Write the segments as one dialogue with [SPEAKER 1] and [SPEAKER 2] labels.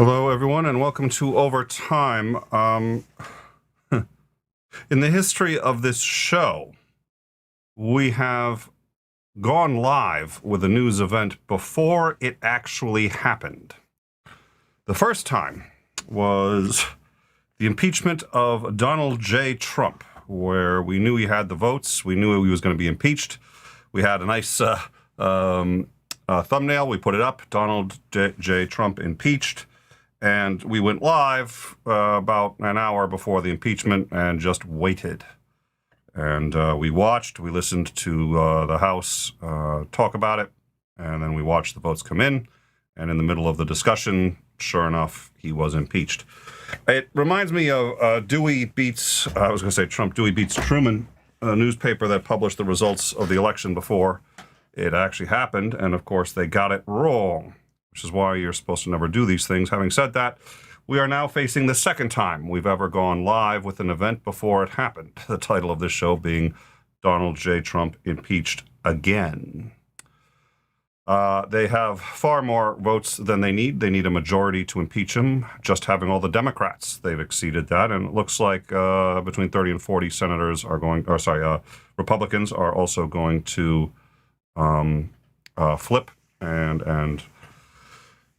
[SPEAKER 1] Hello, everyone, and welcome to Overtime. In the history of this show, we have gone live with a news event before it actually happened. The first time was the impeachment of Donald J. Trump, where we knew he had the votes, we knew he was going to be impeached. We had a nice thumbnail, we put it up, Donald J. Trump impeached. And we went live about an hour before the impeachment and just waited. And we watched, we listened to the House talk about it, and then we watched the votes come in. And in the middle of the discussion, sure enough, he was impeached. It reminds me of Dewey Beats, I was going to say Trump, Dewey Beats Truman, a newspaper that published the results of the election before it actually happened. And of course, they got it wrong, which is why you're supposed to never do these things. Having said that, we are now facing the second time we've ever gone live with an event before it happened. The title of this show being Donald J. Trump Impeached Again. They have far more votes than they need. They need a majority to impeach him. Just having all the Democrats, they've exceeded that. And it looks like between 30 and 40 senators are going, Republicans are also going to flip and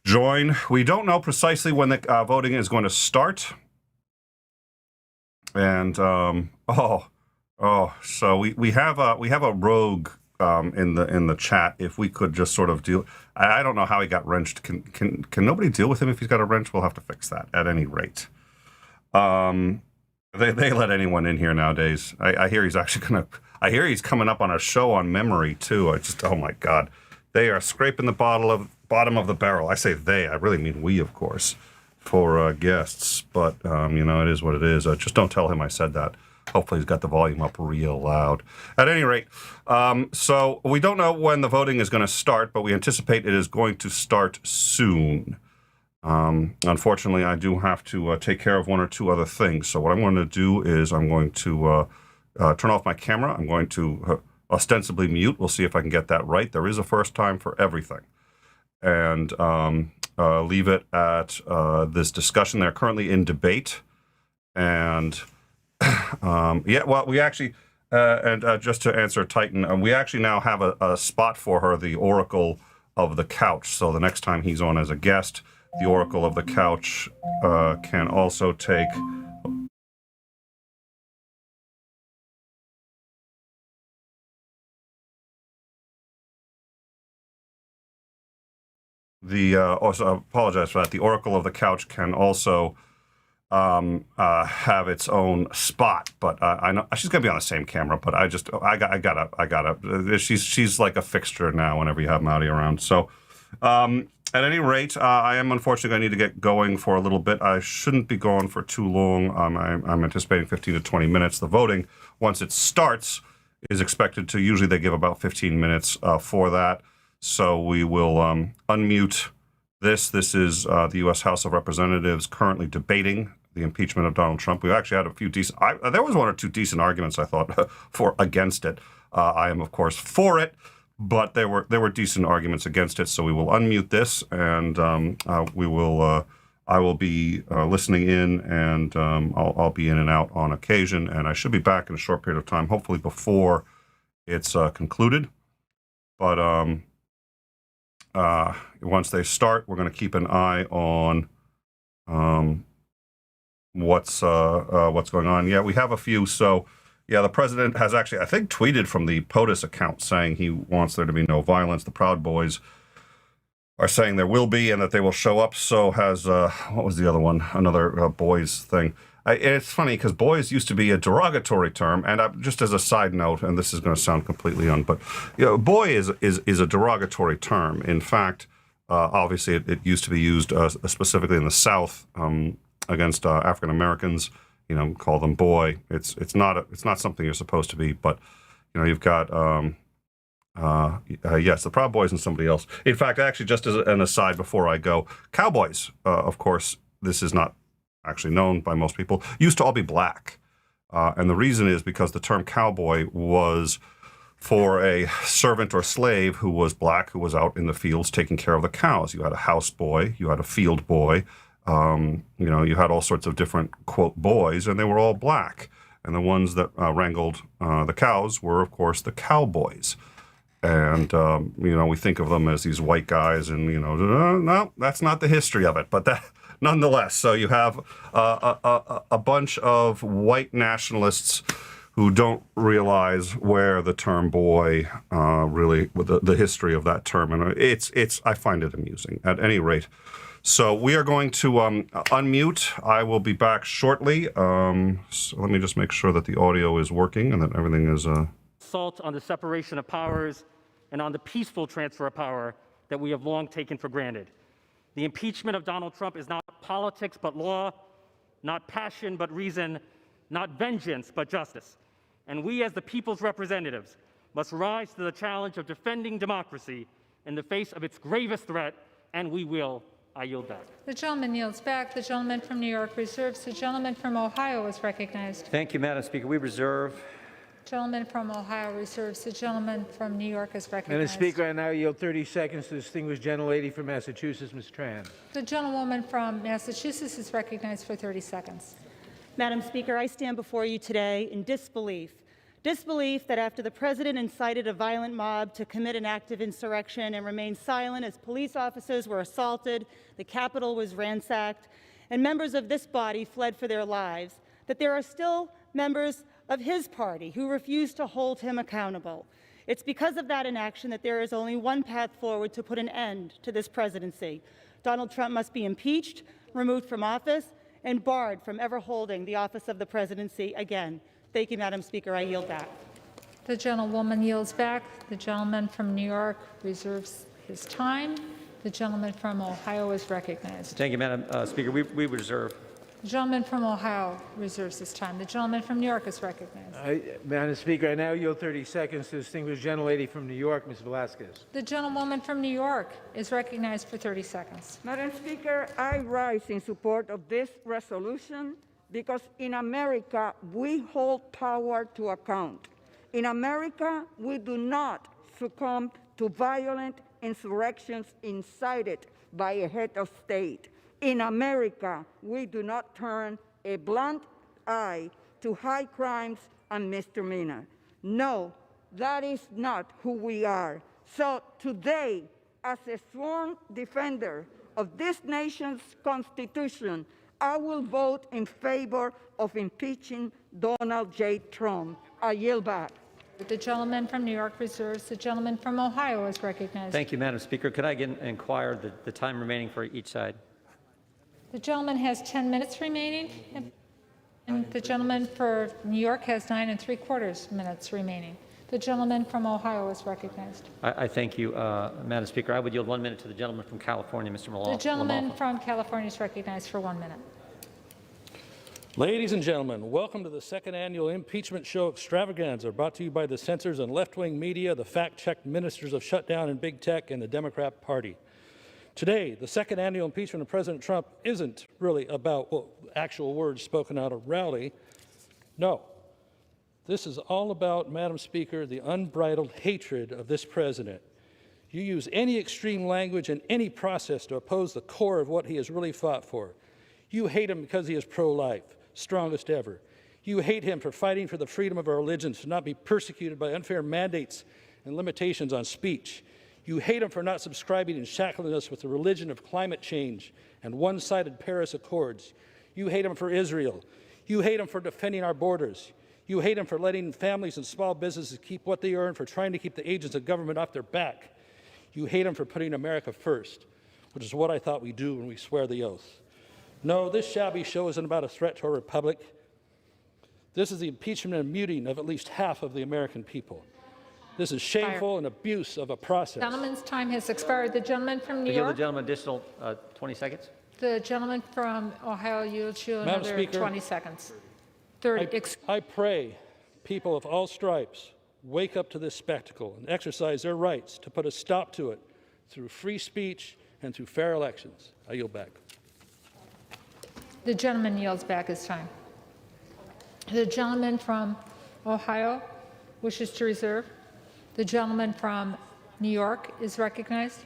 [SPEAKER 1] join. We don't know precisely when the voting is going to start. And so we have a rogue in the chat. If we could just sort of deal, I don't know how he got wrenched. Can nobody deal with him if he's got a wrench? We'll have to fix that at any rate. They let anyone in here nowadays. I hear he's actually he's coming up on a show on memory too. Oh my God, they are scraping the bottom of the barrel. I say they, I really mean we, of course, for guests. But, it is what it is. Just don't tell him I said that. Hopefully he's got the volume up real loud. At any rate, so we don't know when the voting is going to start, but we anticipate it is going to start soon. Unfortunately, I do have to take care of one or two other things. So what I'm going to do is I'm going to turn off my camera. I'm going to ostensibly mute. We'll see if I can get that right. There is a first time for everything. And leave it at this discussion. They're currently in debate. And, we actually, just to answer Titan, we actually now have a spot for her, the Oracle of the Couch. So the next time he's on as a guest, the Oracle of the Couch can also take also apologize for that. The Oracle of the Couch can also have its own spot, but I know she's gonna be on the same camera. But I gotta. She's like a fixture now whenever you have Maudie around. So at any rate, I am unfortunately going to need to get going for a little bit. I shouldn't be going for too long. I'm anticipating 15 to 20 minutes. The voting, once it starts, is expected to. Usually they give about 15 minutes for that. So we will unmute this. This is the U.S. House of Representatives currently debating the impeachment of Donald Trump. We actually had a few decent, there was one or two decent arguments, I thought, against it. I am, of course, for it, but there were decent arguments against it. So we will unmute this, and I will be listening in, and I'll be in and out on occasion, and I should be back in a short period of time, hopefully before it's concluded. But once they start, we're going to keep an eye on what's going on. Yeah, we have a few. So, yeah, the president has actually, I think, tweeted from the POTUS account saying he wants there to be no violence. The Proud Boys are saying there will be and that they will show up. So has, what was the other one? Another boys thing. It's funny because boys used to be a derogatory term, and just as a side note, and this is going to sound completely but boy is a derogatory term. In fact, obviously it used to be used specifically in the South against African Americans. Call them boy. It's not something you're supposed to be. But you've got yes, the Proud Boys and somebody else. In fact, actually, just as an aside before I go, cowboys. Of course, this is not actually known by most people, used to all be black. And the reason is because the term cowboy was for a servant or slave who was black, who was out in the fields taking care of the cows. You had a house boy, you had a field boy, You know, you had all sorts of different, quote, boys, and they were all black. And the ones that wrangled the cows were, of course, the cowboys. And, you know, we think of them as these white guys, and, you know, no, that's not the history of it. But that, nonetheless, so you have a bunch of white nationalists who don't realize where the term boy really, the history of that term. And I find it amusing at any rate. So we are going to unmute. I will be back shortly. So let me just make sure that the audio is working and that everything is...
[SPEAKER 2] Assault on the separation of powers and on the peaceful transfer of power that we have long taken for granted. The impeachment of Donald Trump is not politics but law, not passion but reason, not vengeance but justice. And we as the people's representatives must rise to the challenge of defending democracy in the face of its gravest threat, and we will. I yield back.
[SPEAKER 3] The gentleman yields back. The gentleman from New York reserves. The gentleman from Ohio is recognized.
[SPEAKER 4] Thank you, Madam Speaker. We reserve.
[SPEAKER 3] Gentleman from Ohio reserves. The gentleman from New York is recognized.
[SPEAKER 5] Madam Speaker, I now yield 30 seconds to the distinguished gentlelady from Massachusetts, Ms. Tran.
[SPEAKER 3] The gentlewoman from Massachusetts is recognized for 30 seconds.
[SPEAKER 6] Madam Speaker, I stand before you today in disbelief. Disbelief that after the President incited a violent mob to commit an act of insurrection and remained silent as police officers were assaulted, the Capitol was ransacked, and members of this body fled for their lives, that there are still members of his party who refuse to hold him accountable. It's because of that inaction that there is only one path forward to put an end to this presidency. Donald Trump must be impeached, removed from office, and barred from ever holding the office of the presidency again. Thank you, Madam Speaker. I yield back.
[SPEAKER 3] The gentlewoman yields back. The gentleman from New York reserves his time. The gentleman from Ohio is recognized.
[SPEAKER 4] Thank you, Madam Speaker. We reserve.
[SPEAKER 3] The gentleman from Ohio reserves his time. The gentleman from New York is recognized.
[SPEAKER 5] Madam Speaker, I now yield 30 seconds to the distinguished gentlelady from New York, Ms. Velasquez.
[SPEAKER 3] The gentlewoman from New York is recognized for 30 seconds.
[SPEAKER 7] Madam Speaker, I rise in support of this resolution because in America, we hold power to account. In America, we do not succumb to violent insurrections incited by a head of state. In America, we do not turn a blind eye to high crimes and misdemeanors. No, that is not who we are. So today, as a sworn defender of this nation's Constitution, I will vote in favor of impeaching Donald J. Trump. I yield back.
[SPEAKER 3] The gentleman from New York reserves. The gentleman from Ohio is recognized.
[SPEAKER 4] Thank you, Madam Speaker. Could I again inquire the time remaining for each side?
[SPEAKER 3] The gentleman has 10 minutes remaining, and the gentleman for New York has 9 3/4 minutes remaining. The gentleman from Ohio is recognized.
[SPEAKER 4] I thank you, Madam Speaker. I would yield 1 minute to the gentleman from California, Mr. Malone.
[SPEAKER 3] The gentleman from California is recognized for 1 minute.
[SPEAKER 8] Ladies and gentlemen, welcome to the second annual impeachment show extravaganza, brought to you by the censors and left-wing media, the fact-checked ministers of shutdown and big tech, and the Democrat Party. Today, the second annual impeachment of President Trump isn't really about actual words spoken out of rally. No. This is all about, Madam Speaker, the unbridled hatred of this president. You use any extreme language and any process to oppose the core of what he has really fought for. You hate him because he is pro-life, strongest ever. You hate him for fighting for the freedom of our religions to not be persecuted by unfair mandates and limitations on speech. You hate him for not subscribing and shackling us with the religion of climate change and one-sided Paris Accords. You hate him for Israel. You hate him for defending our borders. You hate him for letting families and small businesses keep what they earn, for trying to keep the agents of government off their back. You hate him for putting America first, which is what I thought we do when we swear the oath. No, this shabby show isn't about a threat to our republic. This is the impeachment and muting of at least half of the American people. This is shameful and abuse of a process.
[SPEAKER 3] The gentleman's time has expired. The gentleman from New
[SPEAKER 4] I yield the
[SPEAKER 3] York.
[SPEAKER 4] gentleman additional 20 seconds.
[SPEAKER 3] The gentleman from Ohio yields you
[SPEAKER 8] Madam
[SPEAKER 3] another
[SPEAKER 8] Speaker,
[SPEAKER 3] 20 seconds. 30.
[SPEAKER 8] I pray people of all stripes wake up to this spectacle and exercise their rights to put a stop to it through free speech and through fair elections. I yield back.
[SPEAKER 3] The gentleman yields back his time. The gentleman from Ohio wishes to reserve. The gentleman from New York is recognized.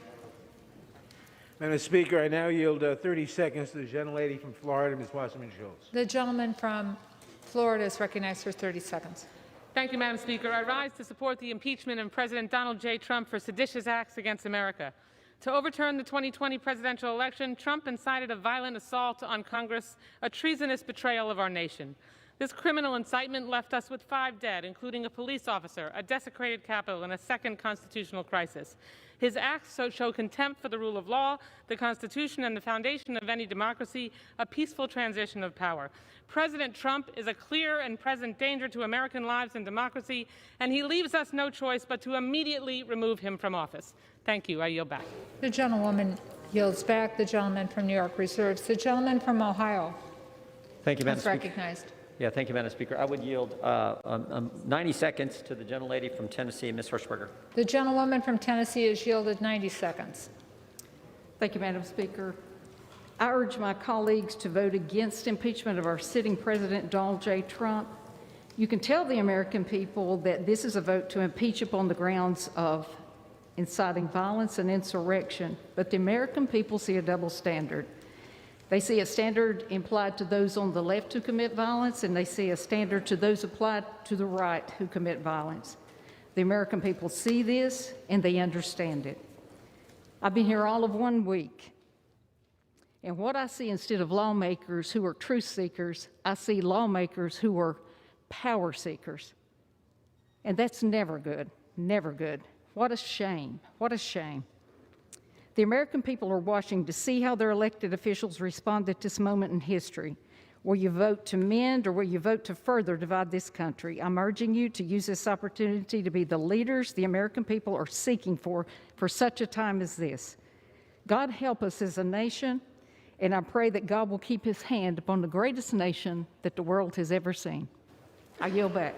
[SPEAKER 5] Madam Speaker, I now yield 30 seconds to the gentlelady from Florida, Ms. Wasserman Schultz.
[SPEAKER 3] The gentleman from Florida is recognized for 30 seconds.
[SPEAKER 9] Thank you, Madam Speaker. I rise to support the impeachment of President Donald J. Trump for seditious acts against America. To overturn the 2020 presidential election, Trump incited a violent assault on Congress, a treasonous betrayal of our nation. This criminal incitement left us with 5 dead, including a police officer, a desecrated Capitol, and a second constitutional crisis. His acts show contempt for the rule of law, the Constitution, and the foundation of any democracy, a peaceful transition of power. President Trump is a clear and present danger to American lives and democracy, and he leaves us no choice but to immediately remove him from office. Thank you. I yield back.
[SPEAKER 3] The gentlewoman yields back. The gentleman from New York reserves. The gentleman from Ohio
[SPEAKER 4] Thank you, Madam
[SPEAKER 3] is
[SPEAKER 4] Speaker.
[SPEAKER 3] recognized.
[SPEAKER 4] Yeah, thank you, Madam Speaker. I would yield 90 seconds to the gentlelady from Tennessee, Ms. Hirschberger.
[SPEAKER 3] The gentlewoman from Tennessee is yielded 90 seconds.
[SPEAKER 10] Thank you, Madam Speaker. I urge my colleagues to vote against impeachment of our sitting President, Donald J. Trump. You can tell the American people that this is a vote to impeach upon the grounds of inciting violence and insurrection, but the American people see a double standard. They see a standard applied to those on the left who commit violence, and they see a standard to those applied to the right who commit violence. The American people see this, and they understand it. I've been here all of 1 week, and what I see instead of lawmakers who are truth seekers, I see lawmakers who are power seekers. And that's never good, never good. What a shame, what a shame. The American people are watching to see how their elected officials respond at this moment in history. Will you vote to mend, or will you vote to further divide this country? I'm urging you to use this opportunity to be the leaders the American people are seeking for such a time as this. God help us as a nation, and I pray that God will keep his hand upon the greatest nation that the world has ever seen. I yield back.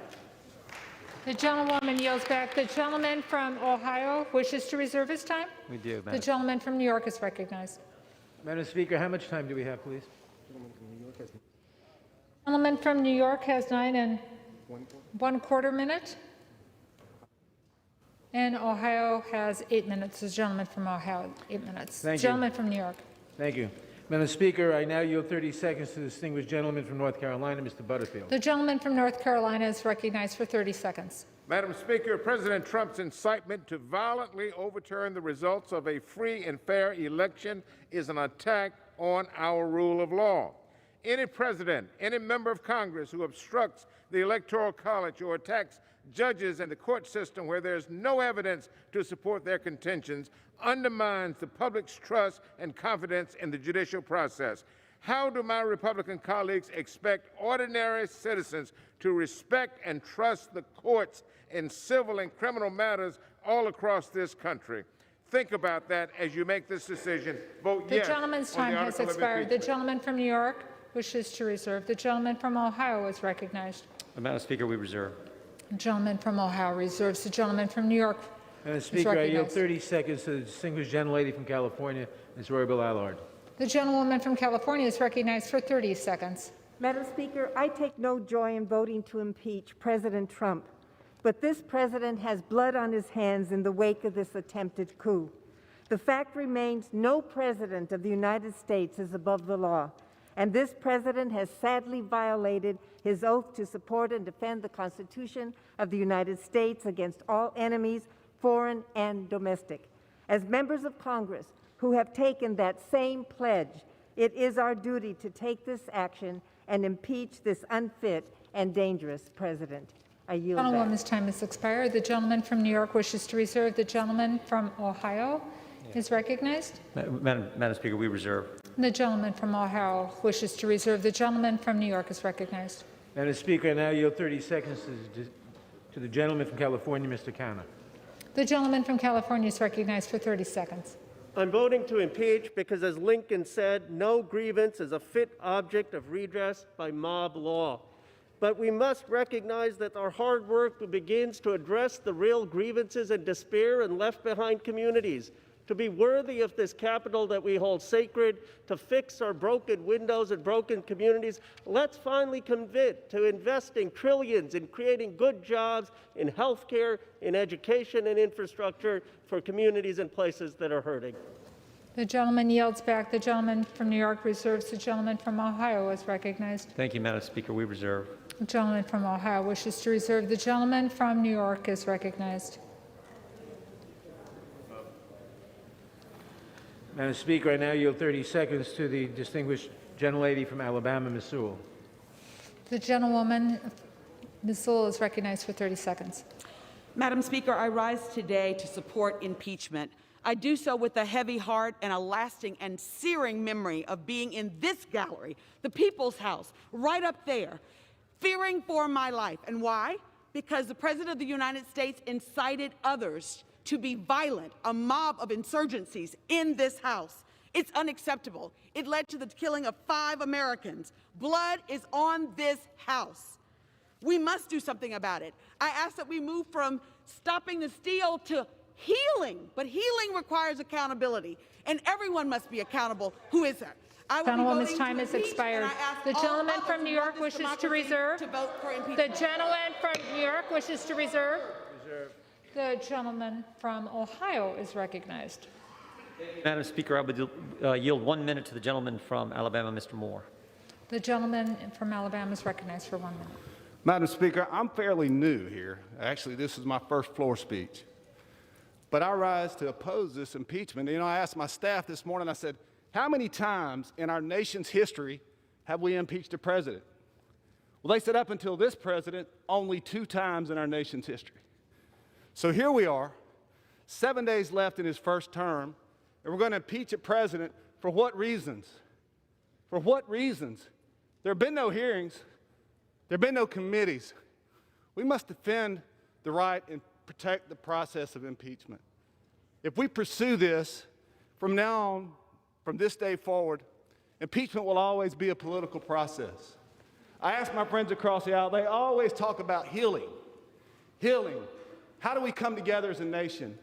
[SPEAKER 3] The gentlewoman yields back. The gentleman from Ohio wishes to reserve his time.
[SPEAKER 4] We do,
[SPEAKER 3] The
[SPEAKER 4] Madam.
[SPEAKER 3] gentleman from New York is recognized.
[SPEAKER 5] Madam Speaker, how much time do we have, please?
[SPEAKER 3] The gentleman from New York has 9 1/4 minutes. And Ohio has 8 minutes. The gentleman from Ohio, 8 minutes.
[SPEAKER 5] Thank you.
[SPEAKER 3] Gentleman from New York.
[SPEAKER 5] Thank you. Madam Speaker, I now yield 30 seconds to the distinguished gentleman from North Carolina, Mr. Butterfield.
[SPEAKER 3] The gentleman from North Carolina is recognized for 30 seconds.
[SPEAKER 11] Madam Speaker, President Trump's incitement to violently overturn the results of a free and fair election is an attack on our rule of law. Any president, any member of Congress who obstructs the Electoral College or attacks judges and the court system where there's no evidence to support their contentions undermines the public's trust and confidence in the judicial process. How do my Republican colleagues expect ordinary citizens to respect and trust the courts in civil and criminal matters all across this country? Think about that as you make this decision. Vote yes.
[SPEAKER 3] The gentleman's
[SPEAKER 11] on
[SPEAKER 3] time
[SPEAKER 11] the
[SPEAKER 3] has
[SPEAKER 11] article of
[SPEAKER 3] expired. The
[SPEAKER 11] impeachment.
[SPEAKER 3] gentleman from New York wishes to reserve. The gentleman from Ohio is recognized.
[SPEAKER 4] Madam Speaker, we reserve.
[SPEAKER 3] The gentleman from Ohio reserves. The gentleman from New York
[SPEAKER 5] Madam
[SPEAKER 3] is
[SPEAKER 5] Speaker, I yield
[SPEAKER 3] recognized.
[SPEAKER 5] 30 seconds to the distinguished gentlelady from California, Ms. Roybal Allard.
[SPEAKER 3] The gentlewoman from California is recognized for 30 seconds.
[SPEAKER 12] Madam Speaker, I take no joy in voting to impeach President Trump, but this president has blood on his hands in the wake of this attempted coup. The fact remains no president of the United States is above the law, and this president has sadly violated his oath to support and defend the Constitution of the United States against all enemies, foreign and domestic. As members of Congress who have taken that same pledge, it is our duty to take this action and impeach this unfit and dangerous president. I yield back.
[SPEAKER 3] Gentlewoman's time has expired. The gentleman from New York wishes to reserve. The gentleman from Ohio is recognized.
[SPEAKER 4] Madam Speaker, we reserve.
[SPEAKER 3] The gentleman from Ohio wishes to reserve. The gentleman from New York is recognized.
[SPEAKER 5] Madam Speaker, I now yield 30 seconds to the gentleman from California, Mr. Canna.
[SPEAKER 3] The gentleman from California is recognized for 30 seconds.
[SPEAKER 13] I'm voting to impeach because, as Lincoln said, no grievance is a fit object of redress by mob law. But we must recognize that our hard work begins to address the real grievances and despair in left-behind communities. To be worthy of this capital that we hold sacred, to fix our broken windows and broken communities, let's finally commit to investing trillions in creating good jobs in healthcare, in education, and infrastructure for communities and places that are hurting.
[SPEAKER 3] The gentleman yields back. The gentleman from New York reserves. The gentleman from Ohio is recognized.
[SPEAKER 4] Thank you, Madam Speaker. We reserve.
[SPEAKER 3] The gentleman from Ohio wishes to reserve. The gentleman from New York is recognized.
[SPEAKER 5] Madam Speaker, I now yield 30 seconds to the distinguished gentlelady from Alabama, Ms. Sewell.
[SPEAKER 3] The gentlewoman, Ms. Sewell, is recognized for 30 seconds.
[SPEAKER 14] Madam Speaker, I rise today to support impeachment. I do so with a heavy heart and a lasting and searing memory of being in this gallery, the People's House, right up there, fearing for my life. And why? Because the President of the United States incited others to be violent, a mob of insurgencies in this House. It's unacceptable. It led to the killing of 5 Americans. Blood is on this House. We must do something about it. I ask that we move from stopping the steal to healing, but healing requires accountability, and everyone must be accountable. Who is that?
[SPEAKER 3] Gentlewoman's time has expired. The gentleman from New York wishes to reserve. The gentleman from New York wishes to reserve. The gentleman from Ohio is recognized.
[SPEAKER 4] Madam Speaker, I would yield 1 minute to the gentleman from Alabama, Mr. Moore.
[SPEAKER 3] The gentleman from Alabama is recognized for 1 minute.
[SPEAKER 15] Madam Speaker, I'm fairly new here. Actually, this is my first floor speech. But I rise to oppose this impeachment. You know, I asked my staff this morning, I said, how many times in our nation's history have we impeached a president? Well, they said up until this president, only 2 times in our nation's history. So here we are, 7 days left in his first term, and we're going to impeach a president for what reasons? For what reasons? There have been no hearings. There have been no committees. We must defend the right and protect the process of impeachment. If we pursue this, from now on, from this day forward, impeachment will always be a political process. I ask my friends across the aisle, they always talk about healing. Healing. How do we come together as a nation?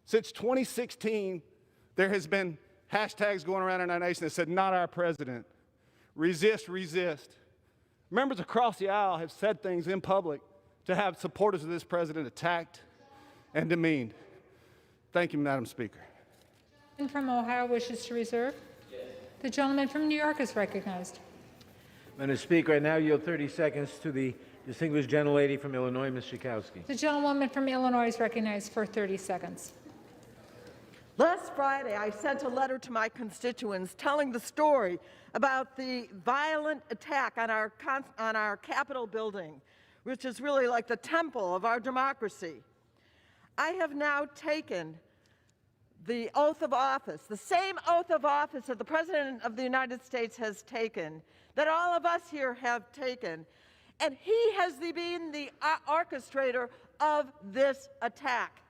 [SPEAKER 15] Since 2016, there has been hashtags going around in our nation that said, not our president. Resist, resist. Members across the aisle have said things in public to have supporters of this president attacked and demeaned. Thank you, Madam Speaker.
[SPEAKER 3] The gentleman from Ohio wishes to reserve. The gentleman from New York is recognized.
[SPEAKER 5] Madam Speaker, I now yield 30 seconds to the distinguished gentlelady from Illinois, Ms. Schakowsky.
[SPEAKER 3] The gentlewoman from Illinois is recognized for 30 seconds.
[SPEAKER 16] Last Friday, I sent a letter to my constituents telling the story about the violent attack on our Capitol building, which is really like the temple of our democracy. I have now taken the oath of office, the same oath of office that the President of the United States has taken, that all of us here have taken, and he has been the orchestrator of this attack.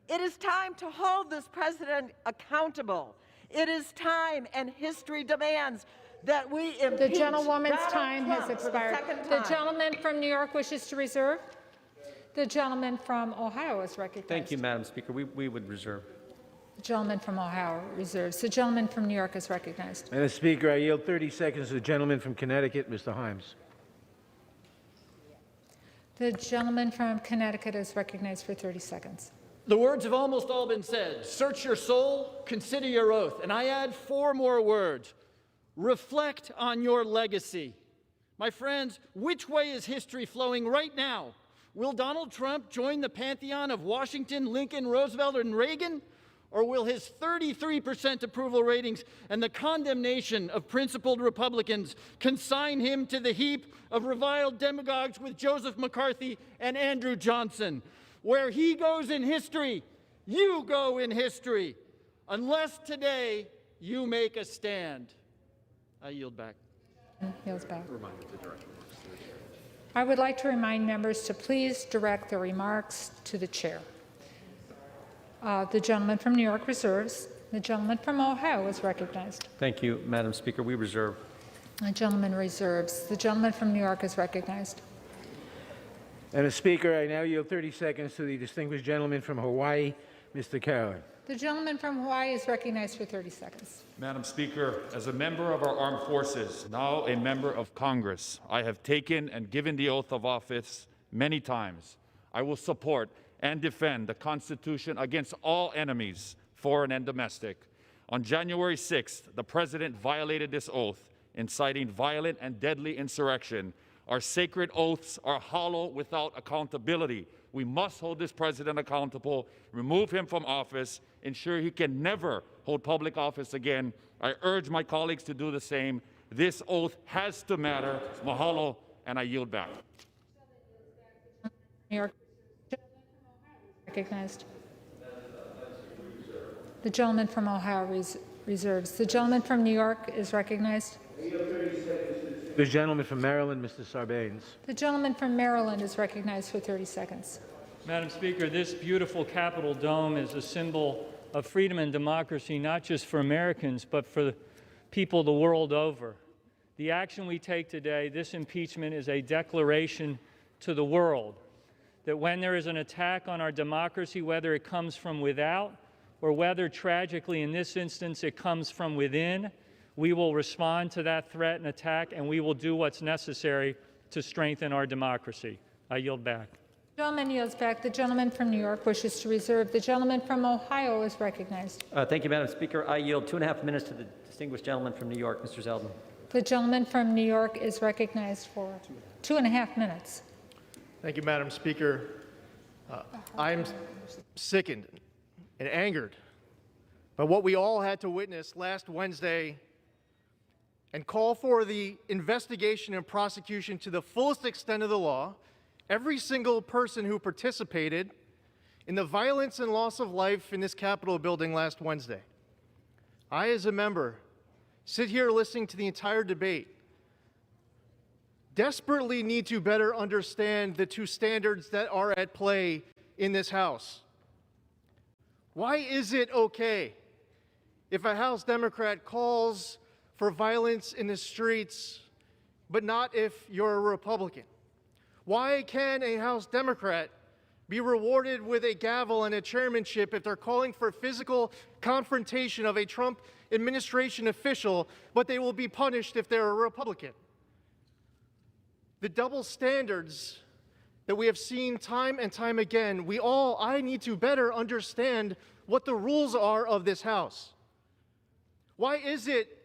[SPEAKER 16] It is time to hold this president accountable. It is time, and history demands that we impeach
[SPEAKER 3] The gentlewoman's
[SPEAKER 16] Donald
[SPEAKER 3] time
[SPEAKER 16] Trump
[SPEAKER 3] has
[SPEAKER 16] for the
[SPEAKER 3] expired.
[SPEAKER 16] second
[SPEAKER 3] The
[SPEAKER 16] time.
[SPEAKER 3] gentleman from New York wishes to reserve. The gentleman from Ohio is recognized.
[SPEAKER 4] Thank you, Madam Speaker. We would reserve.
[SPEAKER 3] The gentleman from Ohio reserves. The gentleman from New York is recognized.
[SPEAKER 5] Madam Speaker, I yield 30 seconds to the gentleman from Connecticut, Mr. Himes.
[SPEAKER 3] The gentleman from Connecticut is recognized for 30 seconds.
[SPEAKER 17] The words have almost all been said. Search your soul, consider your oath. And I add 4 more words. Reflect on your legacy. My friends, which way is history flowing right now? Will Donald Trump join the pantheon of Washington, Lincoln, Roosevelt, and Reagan? Or will his 33% approval ratings and the condemnation of principled Republicans consign him to the heap of reviled demagogues with Joseph McCarthy and Andrew Johnson? Where he goes in history, you go in history, unless today you make a stand. I yield back.
[SPEAKER 3] Yields back. I would like to remind members to please direct their remarks to the chair. The gentleman from New York reserves. The gentleman from Ohio is recognized.
[SPEAKER 4] Thank you, Madam Speaker. We reserve.
[SPEAKER 3] The gentleman reserves. The gentleman from New York is recognized.
[SPEAKER 5] Madam Speaker, I now yield 30 seconds to the distinguished gentleman from Hawaii, Mr. Carolan.
[SPEAKER 3] The gentleman from Hawaii is recognized for 30 seconds.
[SPEAKER 18] Madam Speaker, as a member of our armed forces, now a member of Congress, I have taken and given the oath of office many times. I will support and defend the Constitution against all enemies, foreign and domestic. On January 6th, the president violated this oath, inciting violent and deadly insurrection. Our sacred oaths are hollow without accountability. We must hold this president accountable, remove him from office, ensure he can never hold public office again. I urge my colleagues to do the same. This oath has to matter. Mahalo, and I yield back.
[SPEAKER 3] New York. Recognized. The gentleman from Ohio reserves. The gentleman from New York is recognized.
[SPEAKER 5] The gentleman from Maryland, Mr. Sarbanes.
[SPEAKER 3] The gentleman from Maryland is recognized for 30 seconds.
[SPEAKER 19] Madam Speaker, this beautiful Capitol dome is a symbol of freedom and democracy, not just for Americans, but for the people the world over. The action we take today, this impeachment, is a declaration to the world that when there is an attack on our democracy, whether it comes from without or whether, tragically, in this instance, it comes from within, we will respond to that threat and attack, and we will do what's necessary to strengthen our democracy. I yield back.
[SPEAKER 3] The gentleman yields back. The gentleman from New York wishes to reserve. The gentleman from Ohio is recognized.
[SPEAKER 4] Thank you, Madam Speaker. I yield 2.5 minutes to the distinguished gentleman from New York, Mr. Zeldin.
[SPEAKER 3] The gentleman from New York is recognized for 2.5 minutes.
[SPEAKER 20] Thank you, Madam Speaker. I'm sickened and angered by what we all had to witness last Wednesday and call for the investigation and prosecution to the fullest extent of the law, every single person who participated in the violence and loss of life in this Capitol building last Wednesday. I, as a member, sit here listening to the entire debate, desperately need to better understand the two standards that are at play in this House. Why is it okay if a House Democrat calls for violence in the streets, but not if you're a Republican? Why can a House Democrat be rewarded with a gavel and a chairmanship if they're calling for physical confrontation of a Trump administration official, but they will be punished if they're a Republican? The double standards that we have seen time and time again, I need to better understand what the rules are of this House. Why is it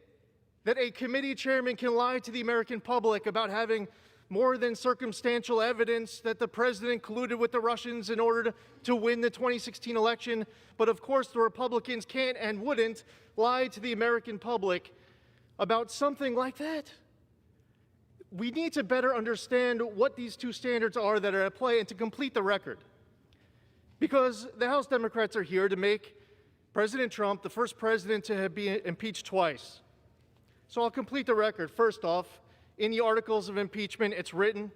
[SPEAKER 20] that a committee chairman can lie to the American public about having more than circumstantial evidence that the president colluded with the Russians in order to win the 2016 election, but of course the Republicans can't and wouldn't lie to the American public about something like that? We need to better understand what these two standards are that are at play and to complete the record. Because the House Democrats are here to make President Trump the first president to be impeached twice. So I'll complete the record. First off, in the articles of impeachment, it's written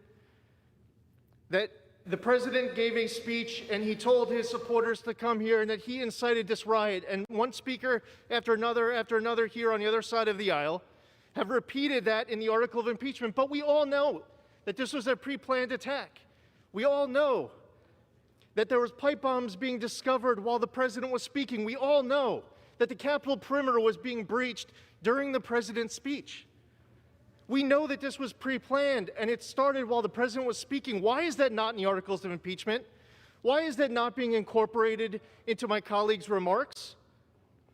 [SPEAKER 20] that the president gave a speech and he told his supporters to come here and that he incited this riot. And one speaker after another here on the other side of the aisle have repeated that in the article of impeachment. But we all know that this was a pre-planned attack. We all know that there was pipe bombs being discovered while the president was speaking. We all know that the Capitol perimeter was being breached during the president's speech. We know that this was pre-planned and it started while the president was speaking. Why is that not in the articles of impeachment? Why is that not being incorporated into my colleagues' remarks?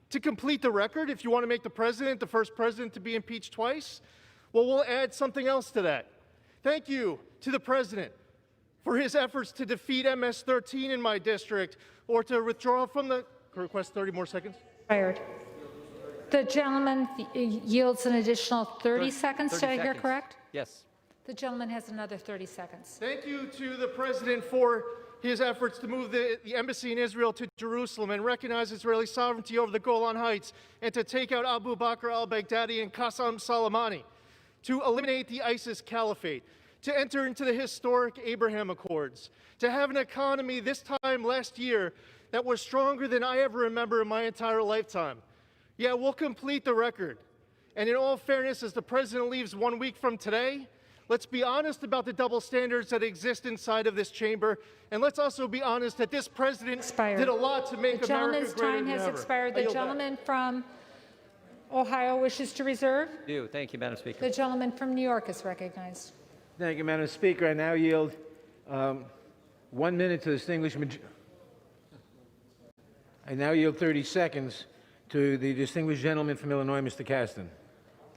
[SPEAKER 20] To complete the record, if you want to make the president the first president to be impeached twice, well, we'll add something else to that. Thank you to the president for his efforts to defeat MS-13 in my district or to withdraw from the... Request 30 more seconds.
[SPEAKER 3] Fired. The gentleman yields an additional 30 seconds. Did I hear correct?
[SPEAKER 4] Yes.
[SPEAKER 3] The gentleman has another 30 seconds.
[SPEAKER 20] Thank you to the president for his efforts to move the embassy in Israel to Jerusalem and recognize Israeli sovereignty over the Golan Heights and to take out Abu Bakr al-Baghdadi and Qassem Soleimani, to eliminate the ISIS caliphate, to enter into the historic Abraham Accords, to have an economy this time last year that was stronger than I ever remember in my entire lifetime. Yeah, we'll complete the record. And in all fairness, as the president leaves 1 week from today, let's be honest about the double standards that exist inside of this chamber. And let's also be honest that this president did a lot to make America greater than ever.
[SPEAKER 3] The gentleman's time has expired. The gentleman from Ohio wishes to reserve.
[SPEAKER 4] Thank you, Madam Speaker.
[SPEAKER 3] The gentleman from New York is recognized.
[SPEAKER 5] Thank you, Madam Speaker. I now yield 1 minute to the distinguished I now yield 30 seconds To the distinguished gentleman from Illinois, Mr. Caston.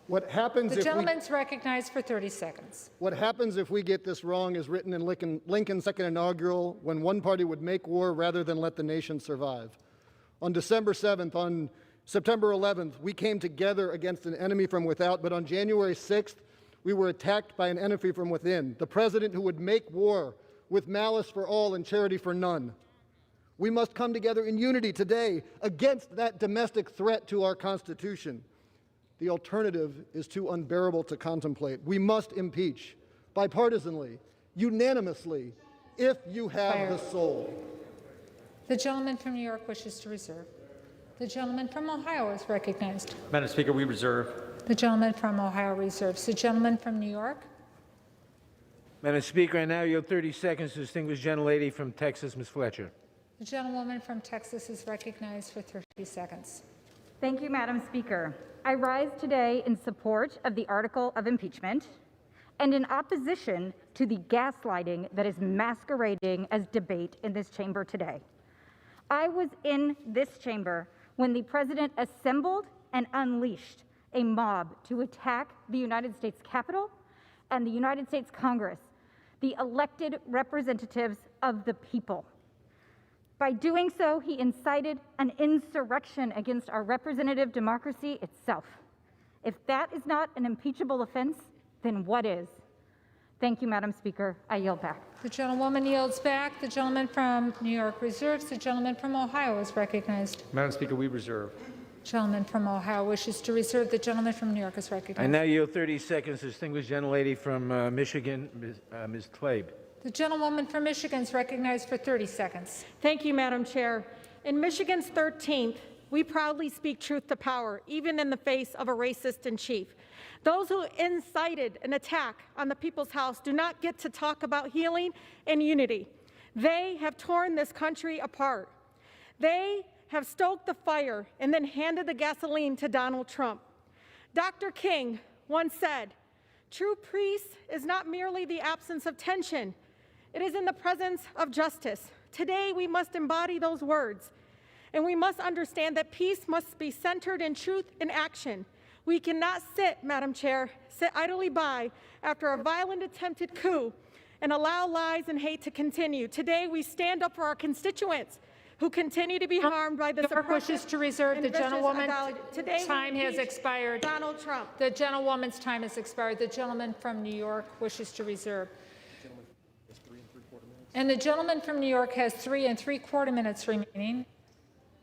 [SPEAKER 20] What happens
[SPEAKER 3] The
[SPEAKER 20] if
[SPEAKER 3] gentleman's recognized for 30 seconds.
[SPEAKER 20] What happens if we get this wrong is written in Lincoln's second inaugural, when one party would make war rather than let the nation survive. On December 7th, on September 11th, we came together against an enemy from without, but on January 6th, we were attacked by an enemy from within, the president who would make war with malice for all and charity for none. We must come together in unity today against that domestic threat to our Constitution. The alternative is too unbearable to contemplate. We must impeach, bipartisanly, unanimously, if you have the soul.
[SPEAKER 3] The gentleman from New York wishes to reserve. The gentleman from Ohio is recognized.
[SPEAKER 4] Madam Speaker, we reserve.
[SPEAKER 3] The gentleman from Ohio reserves. The gentleman from New York.
[SPEAKER 5] Madam Speaker, I now yield 30 seconds to the distinguished gentlelady from Texas, Ms. Fletcher.
[SPEAKER 3] The gentlewoman from Texas is recognized for 30 seconds.
[SPEAKER 21] Thank you, Madam Speaker. I rise today in support of the article of impeachment and in opposition to the gaslighting that is masquerading as debate in this chamber today. I was in this chamber when the president assembled and unleashed a mob to attack the United States Capitol and the United States Congress, the elected representatives of the people. By doing so, he incited an insurrection against our representative democracy itself. If that is not an impeachable offense, then what is? Thank you, Madam Speaker. I yield back.
[SPEAKER 3] The gentlewoman yields back. The gentleman from New York reserves. The gentleman from Ohio is recognized.
[SPEAKER 4] Madam Speaker, we reserve.
[SPEAKER 3] Gentleman from Ohio wishes to reserve. The gentleman from New York is recognized.
[SPEAKER 5] I now yield 30 seconds to the distinguished gentlelady from Michigan, Ms. Tlaib.
[SPEAKER 3] The gentlewoman from Michigan is recognized for 30 seconds.
[SPEAKER 22] Thank you, Madam Chair. In Michigan's 13th, we proudly speak truth to power, even in the face of a racist in chief. Those who incited an attack on the People's House do not get to talk about healing and unity. They have torn this country apart. They have stoked the fire and then handed the gasoline to Donald Trump. Dr. King once said, "True peace is not merely the absence of tension. It is in the presence of justice." Today, we must embody those words, and we must understand that peace must be centered in truth and action. We cannot sit, Madam Chair, sit idly by after a violent attempted coup and allow lies and hate to continue. Today, we stand up for our constituents who continue to be harmed by the
[SPEAKER 3] York wishes to reserve. The gentlewoman's time has expired.
[SPEAKER 22] Donald Trump.
[SPEAKER 3] The gentlewoman's time has expired. The gentleman from New York wishes to reserve. And the gentleman from New York has 3 3/4 minutes remaining.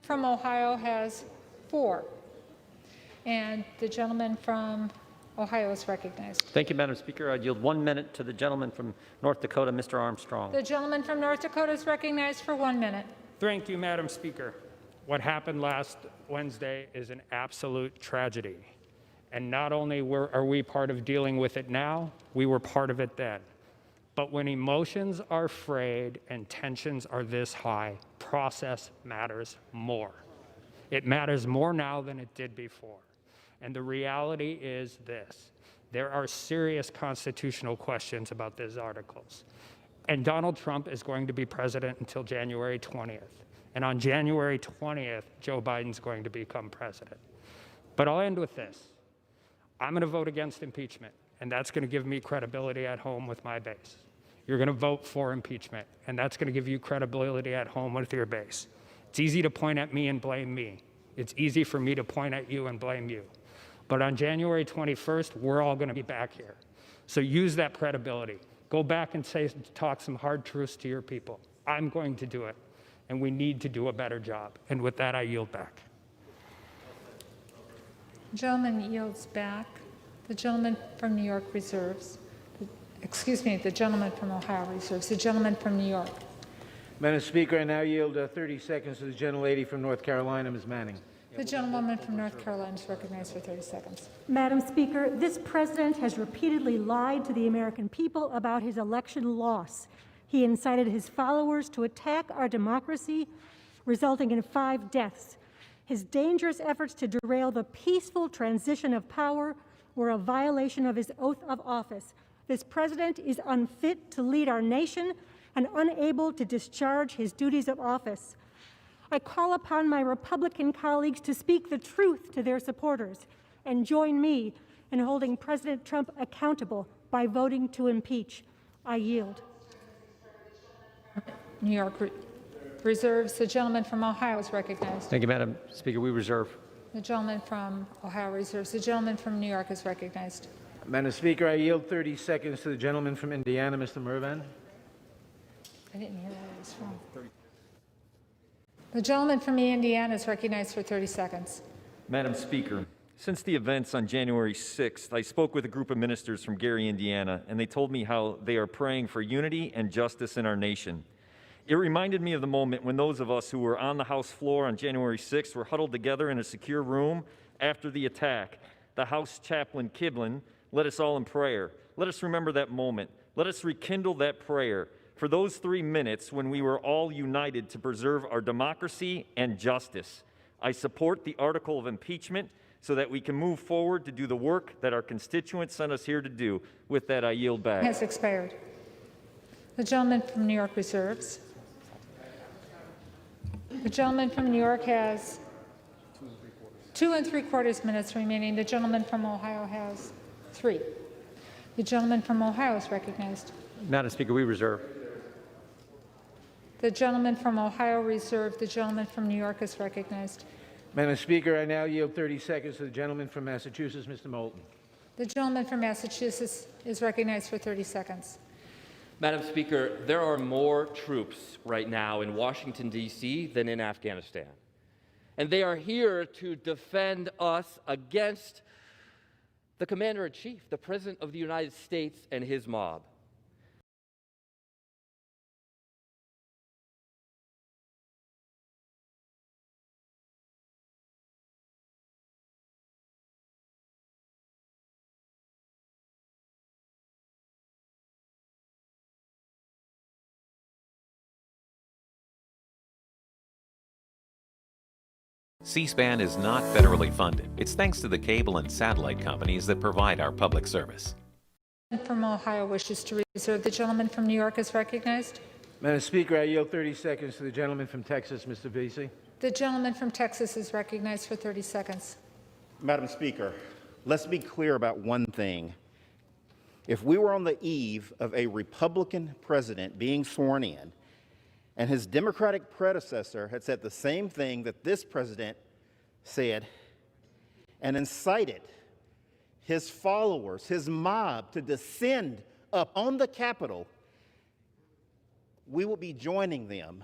[SPEAKER 3] From Ohio has 4. And the gentleman from Ohio is recognized.
[SPEAKER 4] Thank you, Madam Speaker. I'd yield 1 minute to the gentleman from North Dakota, Mr. Armstrong.
[SPEAKER 3] The gentleman from North Dakota is recognized for 1 minute.
[SPEAKER 23] Thank you, Madam Speaker. What happened last Wednesday is an absolute tragedy. And not only are we part of dealing with it now, we were part of it then. But when emotions are frayed and tensions are this high, process matters more. It matters more now than it did before. And the reality is this: there are serious constitutional questions about these articles. And Donald Trump is going to be president until January 20th. And on January 20th, Joe Biden's going to become president. But I'll end with this. I'm going to vote against impeachment, and that's going to give me credibility at home with my base. You're going to vote for impeachment, and that's going to give you credibility at home with your base. It's easy to point at me and blame me. It's easy for me to point at you and blame you. But on January 21st, we're all going to be back here. So use that credibility. Go back and talk some hard truths to your people. I'm going to do it, and we need to do a better job. And with that, I yield back.
[SPEAKER 3] The gentleman yields back. The gentleman from New York reserves. The gentleman from Ohio reserves. The gentleman from New York.
[SPEAKER 5] Madam Speaker, I now yield 30 seconds to the gentlelady from North Carolina, Ms. Manning.
[SPEAKER 3] The gentlewoman from North Carolina is recognized for 30 seconds.
[SPEAKER 24] Madam Speaker, this president has repeatedly lied to the American people about his election loss. He incited his followers to attack our democracy, resulting in 5 deaths. His dangerous efforts to derail the peaceful transition of power were a violation of his oath of office. This president is unfit to lead our nation and unable to discharge his duties of office. I call upon my Republican colleagues to speak the truth to their supporters and join me in holding President Trump accountable by voting to impeach. I yield.
[SPEAKER 3] New York reserves. The gentleman from Ohio is recognized.
[SPEAKER 4] Thank you, Madam Speaker. We reserve.
[SPEAKER 3] The gentleman from Ohio reserves. The gentleman from New York is recognized.
[SPEAKER 5] Madam Speaker, I yield 30 seconds to the gentleman from Indiana, Mr. Mervan.
[SPEAKER 3] I didn't hear where it was from. The gentleman from Indiana is recognized for 30 seconds.
[SPEAKER 1] Madam Speaker, since the events on January 6th, I spoke with a group of ministers from Gary, Indiana, and they told me how they are praying for unity and justice in our nation. It reminded me of the moment when those of us who were on the House floor on January 6th were huddled together in a secure room after the attack. The House chaplain, Kiblen, led us all in prayer. Let us remember that moment. Let us rekindle that prayer for those 3 minutes when we were all united to preserve our democracy and justice. I support the article of impeachment so that we can move forward to do the work that our constituents sent us here to do. With that, I yield back.
[SPEAKER 3] Has expired. The gentleman from New York reserves. The gentleman from New York has 2 3/4 minutes remaining. The gentleman from Ohio has 3. The gentleman from Ohio is recognized.
[SPEAKER 4] Madam Speaker, we reserve.
[SPEAKER 3] The gentleman from Ohio reserved. The gentleman from New York is recognized.
[SPEAKER 5] Madam Speaker, I now yield 30 seconds to the gentleman from Massachusetts, Mr. Moulton.
[SPEAKER 3] The gentleman from Massachusetts is recognized for 30 seconds.
[SPEAKER 2] Madam Speaker, there are more troops right now in Washington, D.C. than in Afghanistan. And they are here to defend us against the Commander-in-Chief, the President of the United States, and his mob.
[SPEAKER 6] C-SPAN is not federally funded. It's thanks to the cable and satellite companies that provide our public service.
[SPEAKER 3] The gentleman from Ohio wishes to reserve. The gentleman from New York is recognized.
[SPEAKER 5] Madam Speaker, I yield 30 seconds to the gentleman from Texas, Mr. Vesey.
[SPEAKER 3] The gentleman from Texas is recognized for 30 seconds.
[SPEAKER 7] Madam Speaker, let's be clear about one thing. If we were on the eve of a Republican president being sworn in, and his Democratic predecessor had said the same thing that this president said and incited his followers, his mob, to descend up on the Capitol, we will be joining them,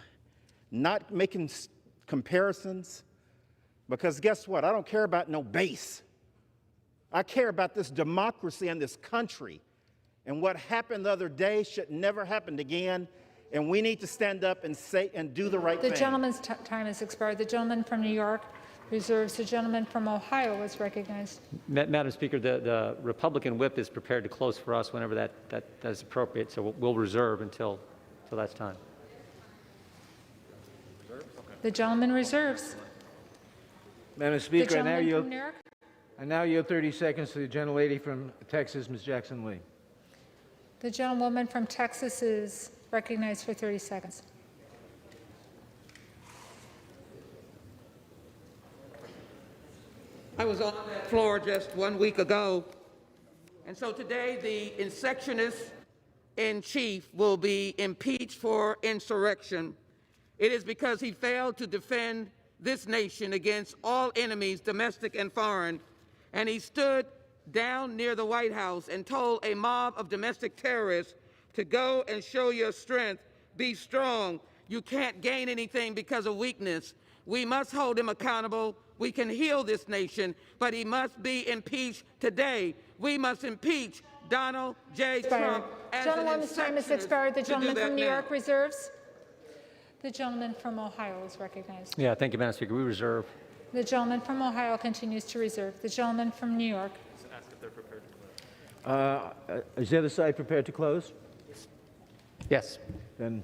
[SPEAKER 7] not making comparisons, because guess what? I don't care about no base. I care about this democracy and this country. And what happened the other day should never happen again. And we need to stand up and say and do the right thing.
[SPEAKER 3] The gentleman's time has expired. The gentleman from New York reserves. The gentleman from Ohio is recognized.
[SPEAKER 4] Madam Speaker, the Republican whip is prepared to close for us whenever that is appropriate, so we'll reserve until that's time.
[SPEAKER 3] The gentleman reserves.
[SPEAKER 5] Madam Speaker,
[SPEAKER 3] I
[SPEAKER 5] now yield 30 seconds to the gentlelady from Texas, Ms. Jackson Lee.
[SPEAKER 3] The gentlewoman from Texas is recognized for 30 seconds.
[SPEAKER 25] I was on that floor just 1 week ago, and so today the insurrectionist in chief will be impeached for insurrection. It is because he failed to defend this nation against all enemies, domestic and foreign, and he stood down near the White House and told a mob of domestic terrorists to go and show your strength, be strong. You can't gain anything because of weakness. We must hold him accountable. We can heal this nation, but he must be impeached today. We must impeach Donald J. Trump as
[SPEAKER 3] Gentlewoman's time has expired. The gentleman from New
[SPEAKER 25] now.
[SPEAKER 3] York reserves. The gentleman from Ohio is recognized.
[SPEAKER 4] Yeah, thank you, Madam Speaker. We reserve.
[SPEAKER 3] The gentleman from Ohio continues to reserve. The gentleman from New York.
[SPEAKER 4] Ask if they're prepared to close.
[SPEAKER 5] Is the other side prepared to close?
[SPEAKER 4] Yes.
[SPEAKER 5] Then,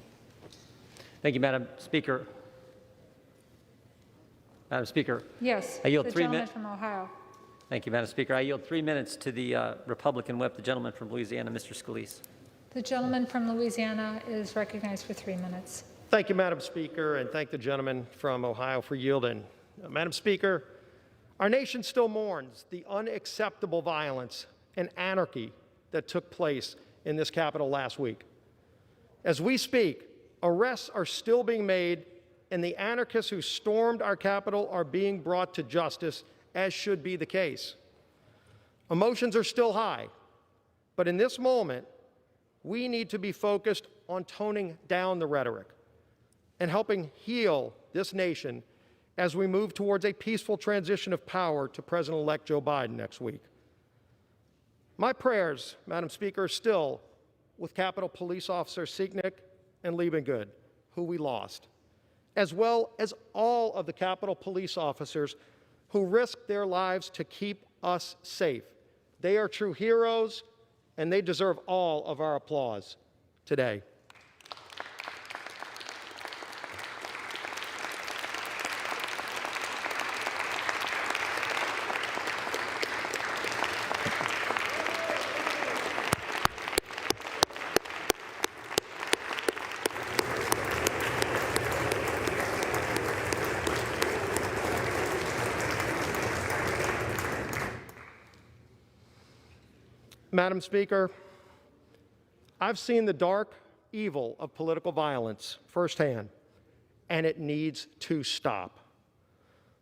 [SPEAKER 4] thank you, Madam Speaker. Madam Speaker.
[SPEAKER 3] Yes.
[SPEAKER 4] I yield
[SPEAKER 3] the
[SPEAKER 4] 3
[SPEAKER 3] gentleman
[SPEAKER 4] minutes.
[SPEAKER 3] from Ohio.
[SPEAKER 4] Thank you, Madam Speaker. I yield 3 minutes to the Republican whip, the gentleman from Louisiana, Mr. Scalise.
[SPEAKER 3] The gentleman from Louisiana is recognized for 3 minutes.
[SPEAKER 8] Thank you, Madam Speaker, and thank the gentleman from Ohio for yielding. Madam Speaker, our nation still mourns the unacceptable violence and anarchy that took place in this Capitol last week. As we speak, arrests are still being made, and the anarchists who stormed our Capitol are being brought to justice, as should be the case. Emotions are still high, but in this moment, we need to be focused on toning down the rhetoric and helping heal this nation as we move towards a peaceful transition of power to President-elect Joe Biden next week. My prayers, Madam Speaker, are still with Capitol Police Officer Sieknick and Liebengood, who we lost, as well as all of the Capitol Police officers who risked their lives to keep us safe. They are true heroes, and they deserve all of our applause today. Madam Speaker, I've seen the dark evil of political violence firsthand, and it needs to stop.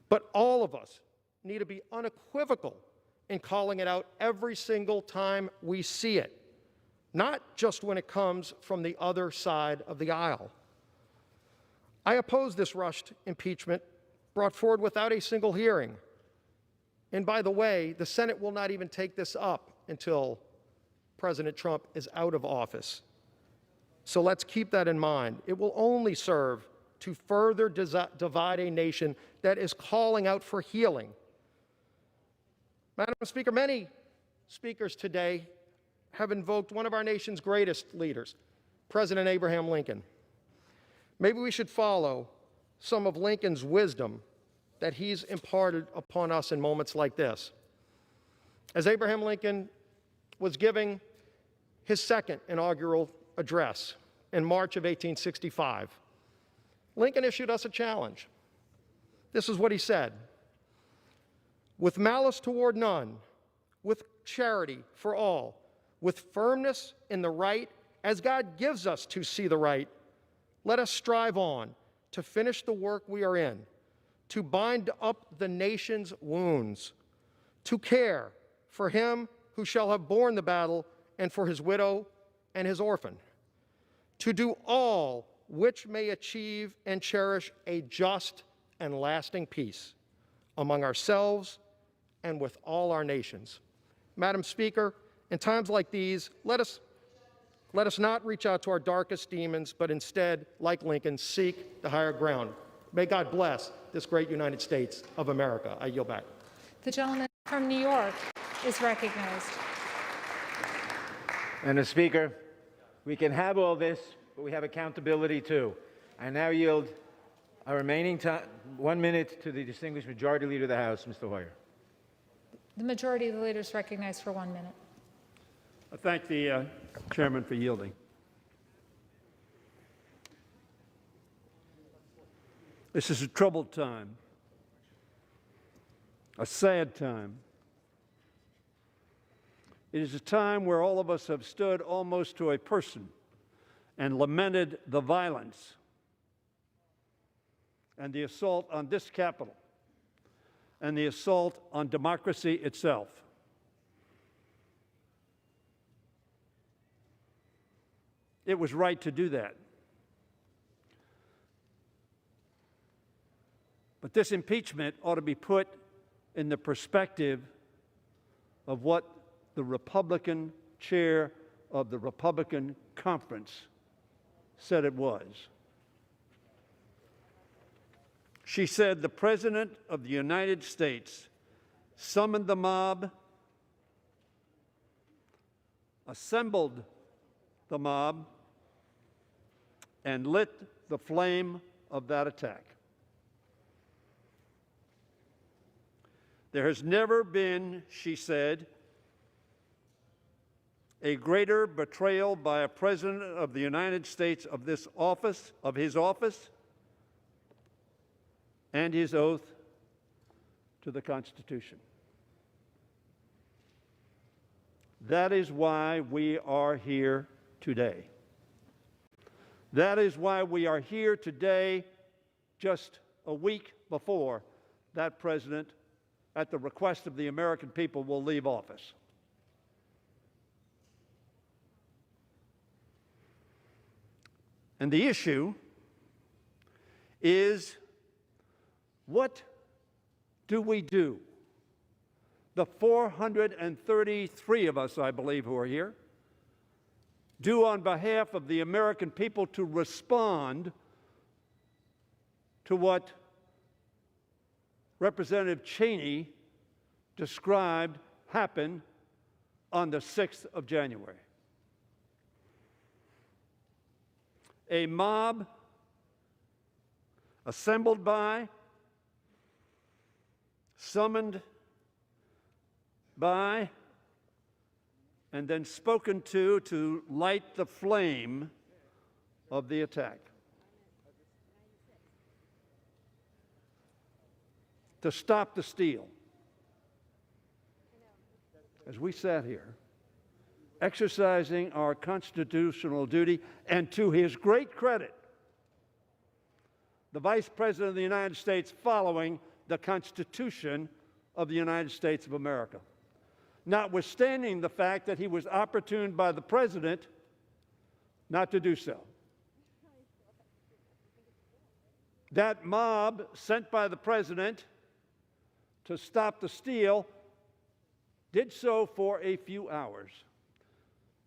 [SPEAKER 8] But all of us need to be unequivocal in calling it out every single time we see it, not just when it comes from the other side of the aisle. I oppose this rushed impeachment brought forward without a single hearing. And by the way, the Senate will not even take this up until President Trump is out of office. So let's keep that in mind. It will only serve to further divide a nation that is calling out for healing. Madam Speaker, many speakers today have invoked one of our nation's greatest leaders, President Abraham Lincoln. Maybe we should follow some of Lincoln's wisdom that he's imparted upon us in moments like this. As Abraham Lincoln was giving his second inaugural address in March of 1865, Lincoln issued us a challenge. This is what he said: "With malice toward none, with charity for all, with firmness in the right, as God gives us to see the right, let us strive on to finish the work we are in, to bind up the nation's wounds, to care for him who shall have borne the battle, and for his widow and his orphan, to do all which may achieve and cherish a just and lasting peace among ourselves and with all our nations." Madam Speaker, in times like these, let us not reach out to our darkest demons, but instead, like Lincoln, seek the higher ground. May God bless this great United States of America. I yield back.
[SPEAKER 3] The gentleman from New York is recognized.
[SPEAKER 5] And the Speaker, we can have all this, but we have accountability too. I now yield our remaining time, 1 minute, to the distinguished Majority Leader of the House, Mr. Hoyer.
[SPEAKER 3] The majority of the leaders recognized for 1 minute.
[SPEAKER 9] I thank the chairman for yielding. This is a troubled time, a sad time. It is a time where all of us have stood almost to a person and lamented the violence and the assault on this Capitol and the assault on democracy itself. It was right to do that. But this impeachment ought to be put in the perspective of what the Republican chair of the Republican Conference said it was. She said the President of the United States summoned the mob, assembled the mob, and lit the flame of that attack. There has never been, she said, a greater betrayal by a President of the United States of his office, and his oath to the Constitution. That is why we are here today. That is why we are here today, just a week before that president, at the request of the American people, will leave office. And the issue is, what do we do? The 433 of us, I believe, who are here, do on behalf of the American people to respond to what Representative Cheney described happened on the 6th of January. A mob assembled by, summoned by, and then spoken to light the flame of the attack. To stop the steal. As we sat here, exercising our constitutional duty, and to his great credit, the Vice President of the United States following the Constitution of the United States of America, notwithstanding the fact that he was opportuned by the President not to do so. That mob sent by the President to stop the steal did so for a few hours.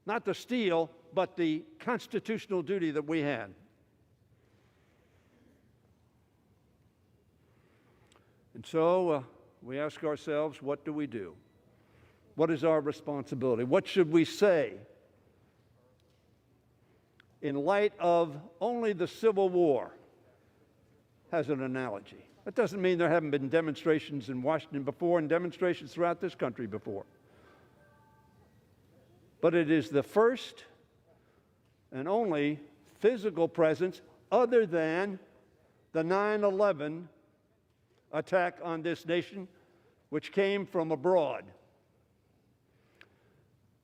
[SPEAKER 9] Not the steal, but the constitutional duty that we had. And so we ask ourselves, what do we do? What is our responsibility? What should we say in light of only the Civil War as an analogy? That doesn't mean there haven't been demonstrations in Washington before and demonstrations throughout this country before. But it is the first and only physical presence other than the 9/11 attack on this nation, which came from abroad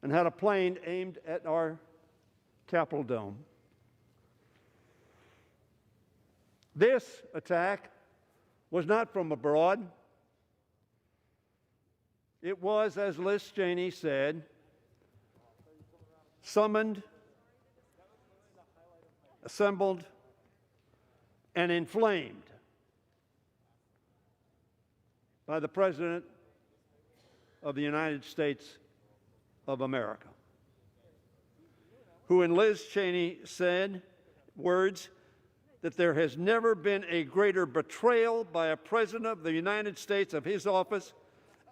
[SPEAKER 9] and had a plane aimed at our Capitol dome. This attack was not from abroad. It was, as Liz Cheney said, summoned, assembled, and inflamed by the President of the United States of America, who in Liz Cheney said words that there has never been a greater betrayal by a President of the United States of his office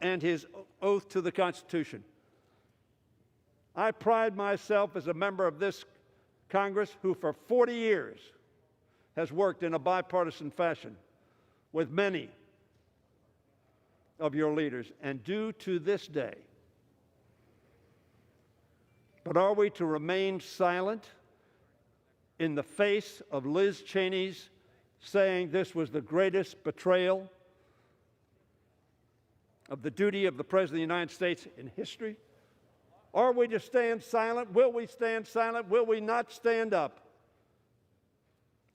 [SPEAKER 9] and his oath to the Constitution. I pride myself as a member of this Congress who for 40 years has worked in a bipartisan fashion with many of your leaders, and do to this day. But are we to remain silent in the face of Liz Cheney's saying this was the greatest betrayal of the duty of the President of the United States in history? Are we to stand silent? Will we stand silent? Will we not stand up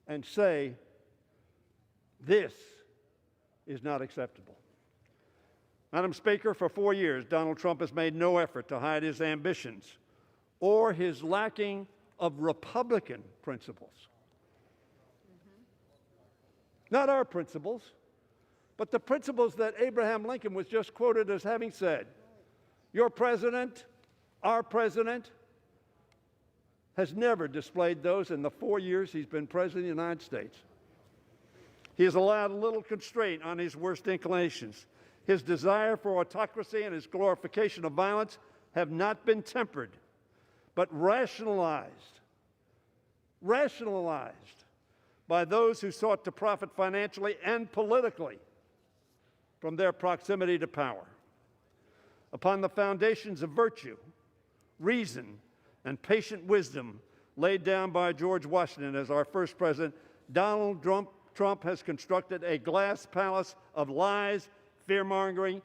[SPEAKER 9] and say, this is not acceptable? Madam Speaker, for 4 years, Donald Trump has made no effort to hide his ambitions or his lacking of Republican principles. Not our principles, but the principles that Abraham Lincoln was just quoted as having said. Your president, our president, has never displayed those in the 4 years he's been President of the United States. He has allowed little constraint on his worst inclinations. His desire for autocracy and his glorification of violence have not been tempered, but rationalized by those who sought to profit financially and politically from their proximity to power. Upon the foundations of virtue, reason, and patient wisdom laid down by George Washington as our first president, Donald Trump has constructed a glass palace of lies, fear-mongering,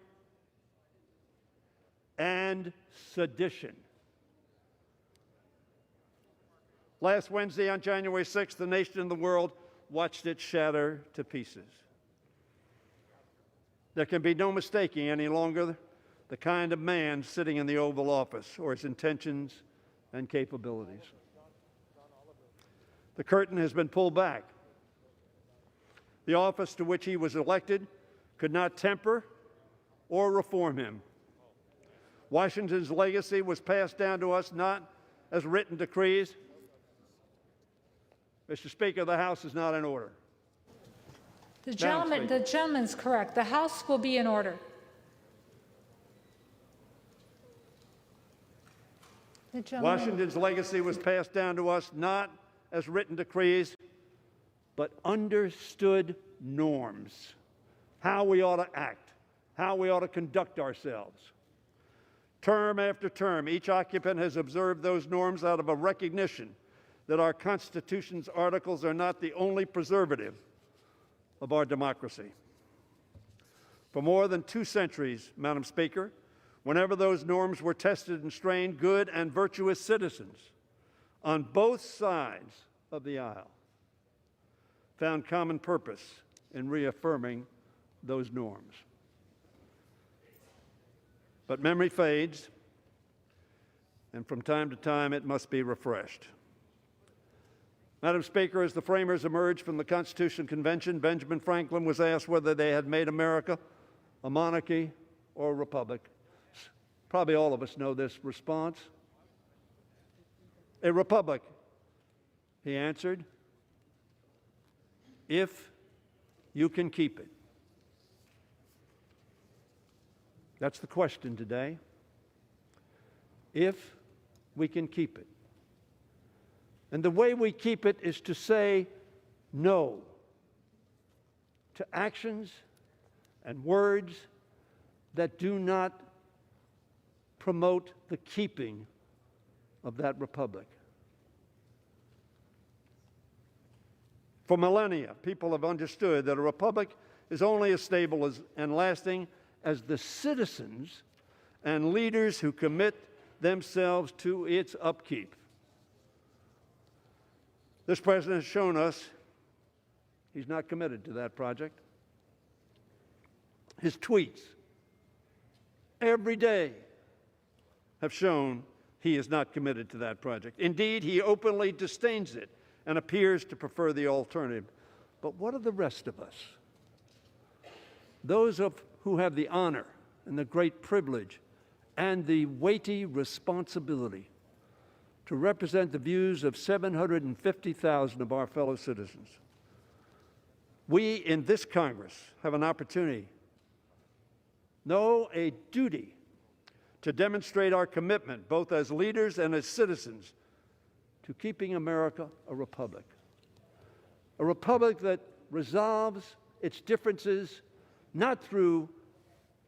[SPEAKER 9] and sedition. Last Wednesday, on January 6th, the nation and the world watched it shatter to pieces. There can be no mistaking any longer the kind of man sitting in the Oval Office or his intentions and capabilities. The curtain has been pulled back. The office to which he was elected could not temper or reform him. Washington's legacy was passed down to us not as written decrees. Mr. Speaker, the House is not in order.
[SPEAKER 3] The gentleman's correct. The House will be in order.
[SPEAKER 9] Washington's legacy was passed down to us not as written decrees, but understood norms. How we ought to act, how we ought to conduct ourselves. Term after term, each occupant has observed those norms out of a recognition that our Constitution's articles are not the only preservative of our democracy. For more than 2 centuries, Madam Speaker, whenever those norms were tested and strained, good and virtuous citizens on both sides of the aisle found common purpose in reaffirming those norms. But memory fades, and from time to time it must be refreshed. Madam Speaker, as the framers emerged from the Constitution Convention, Benjamin Franklin was asked whether they had made America a monarchy or a republic. Probably all of us know this response. A republic, he answered, if you can keep it. That's the question today. If we can keep it. And the way we keep it is to say no to actions and words that do not promote the keeping of that republic. For millennia, people have understood that a republic is only as stable as, and lasting as the citizens and leaders who commit themselves to its upkeep. This president has shown us he's not committed to that project. His tweets every day have shown he is not committed to that project. Indeed, he openly disdains it and appears to prefer the alternative. But what of the rest of us? Those who have the honor and the great privilege and the weighty responsibility to represent the views of 750,000 of our fellow citizens. We in this Congress have an opportunity, no, a duty, to demonstrate our commitment, both as leaders and as citizens, to keeping America a republic. A republic that resolves its differences not through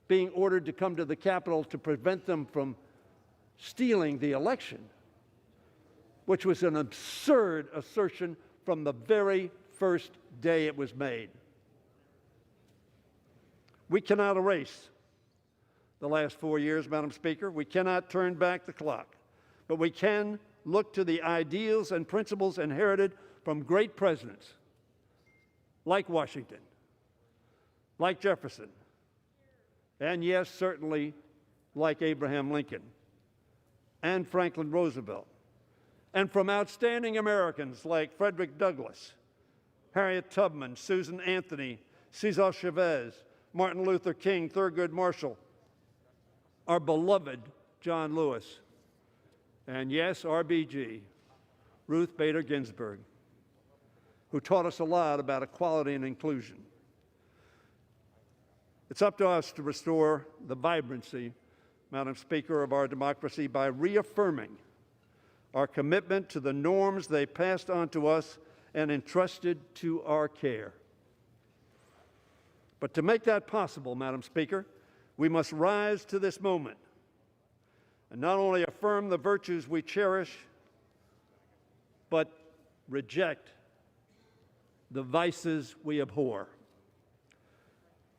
[SPEAKER 9] being ordered to come to the Capitol to prevent them from stealing the election, which was an absurd assertion from the very first day it was made. We cannot erase the last 4 years, Madam Speaker. We cannot turn back the clock, but we can look to the ideals and principles inherited from great presidents like Washington, like Jefferson, and yes, certainly like Abraham Lincoln and Franklin Roosevelt, and from outstanding Americans like Frederick Douglass, Harriet Tubman, Susan Anthony, Cesar Chavez, Martin Luther King, Thurgood Marshall, our beloved John Lewis, and yes, RBG, Ruth Bader Ginsburg, who taught us a lot about equality and inclusion. It's up to us to restore the vibrancy, Madam Speaker, of our democracy by reaffirming our commitment to the norms they passed on to us and entrusted to our care. But to make that possible, Madam Speaker, we must rise to this moment and not only affirm affirm the virtues we cherish, but reject the vices we abhor.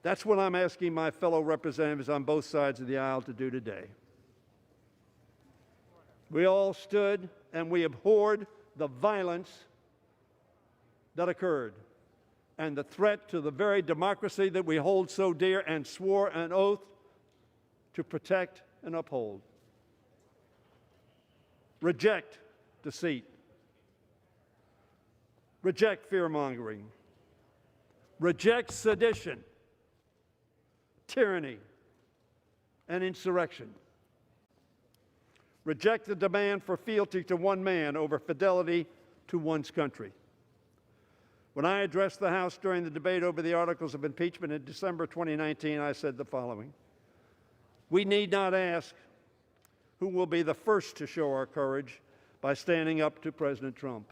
[SPEAKER 9] That's what I'm asking my fellow representatives on both sides of the aisle to do today. We all stood and we abhorred the violence that occurred and the threat to the very democracy that we hold so dear and swore an oath to protect and uphold. Reject deceit. Reject fear-mongering. Reject sedition, tyranny, and insurrection. Reject the demand for fealty to one man over fidelity to one's country. When I addressed the House during the debate over the articles of impeachment in December 2019, I said the following: we need not ask who will be the first to show our courage by standing up to President Trump.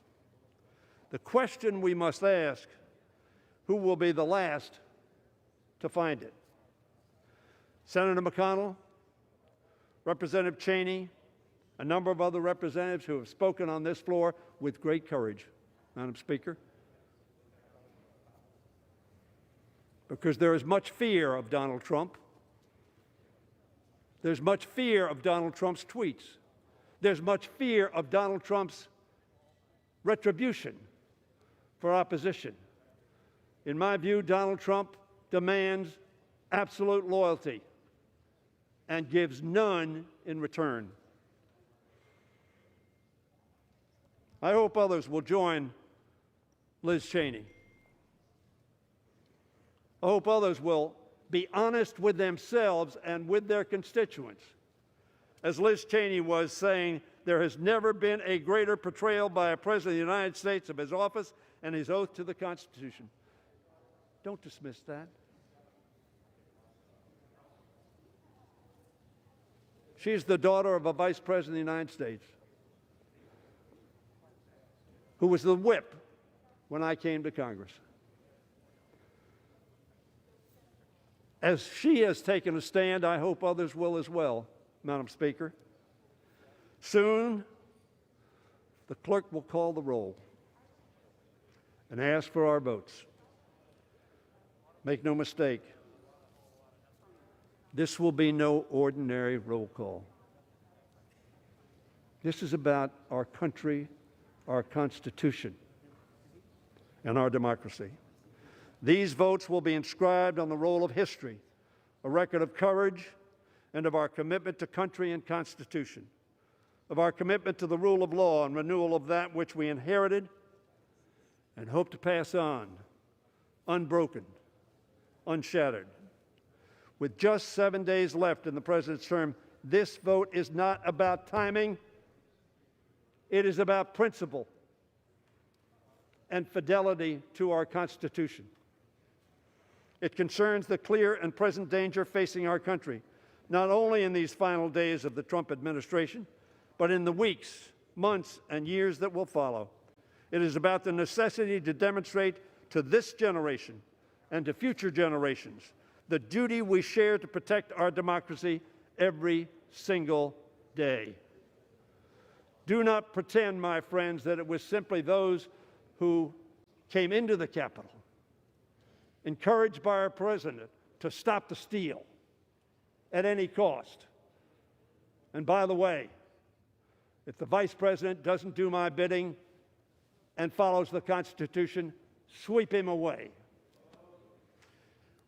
[SPEAKER 9] The question we must ask: who will be the last to find it? Senator McConnell, Representative Cheney, a number of other representatives who have spoken on this floor with great courage, Madam Speaker, because there is much fear of Donald Trump. There's much fear of Donald Trump's tweets. There's much fear of Donald Trump's retribution for opposition. In my view, Donald Trump demands absolute loyalty and gives none in return. I hope others will join Liz Cheney. I hope others will be honest with themselves and with their constituents. As Liz Cheney was saying, there has never been a greater portrayal by a President of the United States of his office and his oath to the Constitution. Don't dismiss that. She's the daughter of a Vice President of the United States who was the whip when I came to Congress. As she has taken a stand, I hope others will as well, Madam Speaker. Soon, the clerk will call the roll and ask for our votes. Make no mistake, this will be no ordinary roll call. This is about our country, our Constitution, and our democracy. These votes will be inscribed on the roll of history, a record of courage and of our commitment to country and Constitution, of our commitment to the rule of law and renewal of that which we inherited and hope to pass on, unbroken, unshattered. With just 7 days left in the President's term, this vote is not about timing. It is about principle and fidelity to our Constitution. It concerns the clear and present danger facing our country, not only in these final days of the Trump administration, but in the weeks, months, and years that will follow. It is about the necessity to demonstrate to this generation and to future generations the duty we share to protect our democracy every single day. Do not pretend, my friends, that it was simply those who came into the Capitol, encouraged by our president to stop the steal at any cost. And by the way, if the vice president doesn't do my bidding and follows the Constitution, sweep him away.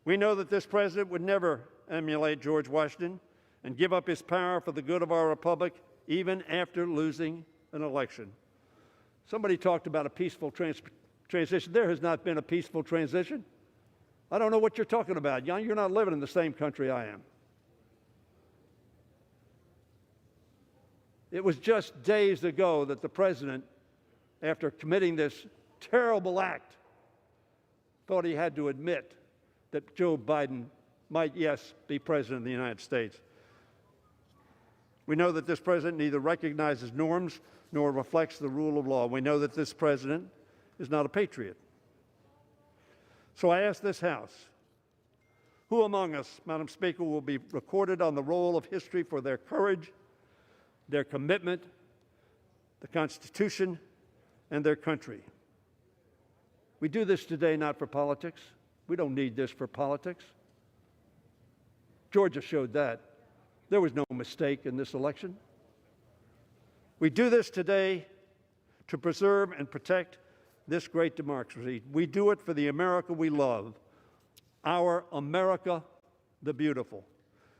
[SPEAKER 9] We know that this president would never emulate George Washington and give up his power for the good of our republic, even after losing an election. Somebody talked about a peaceful transition. There has not been a peaceful transition. I don't know what you're talking about. You're not living in the same country I am. It was just days ago that the president, after committing this terrible act, thought he had to admit that Joe Biden might, yes, be president of the United States. We know that this president neither recognizes norms nor reflects the rule of law. We know that this president is not a patriot. So I ask this House, who among us, Madam Speaker, will be recorded on the roll of history for their courage, their commitment, the Constitution, and their country. We do this today not for politics. We don't need this for politics. Georgia showed that. There was no mistake in this election. We do this today to preserve and protect this great democracy. We do it for the America we love, our America the beautiful,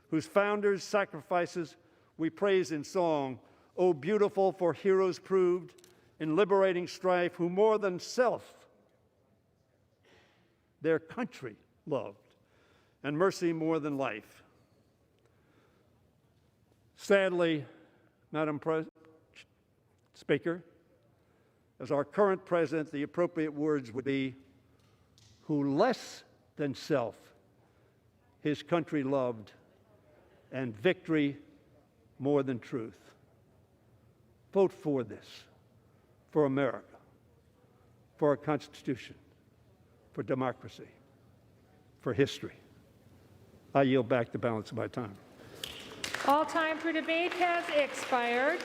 [SPEAKER 9] whose founders' sacrifices we praise in song. Oh, beautiful for heroes proved in liberating strife, who more than self their country loved, and mercy more than life. Sadly, Madam Speaker, as our current president, the appropriate words would be, who less than self his country loved, and victory more than truth. Vote for this, for America, for our Constitution, for democracy, for history. I yield back the balance of my time.
[SPEAKER 3] All time for debate has expired.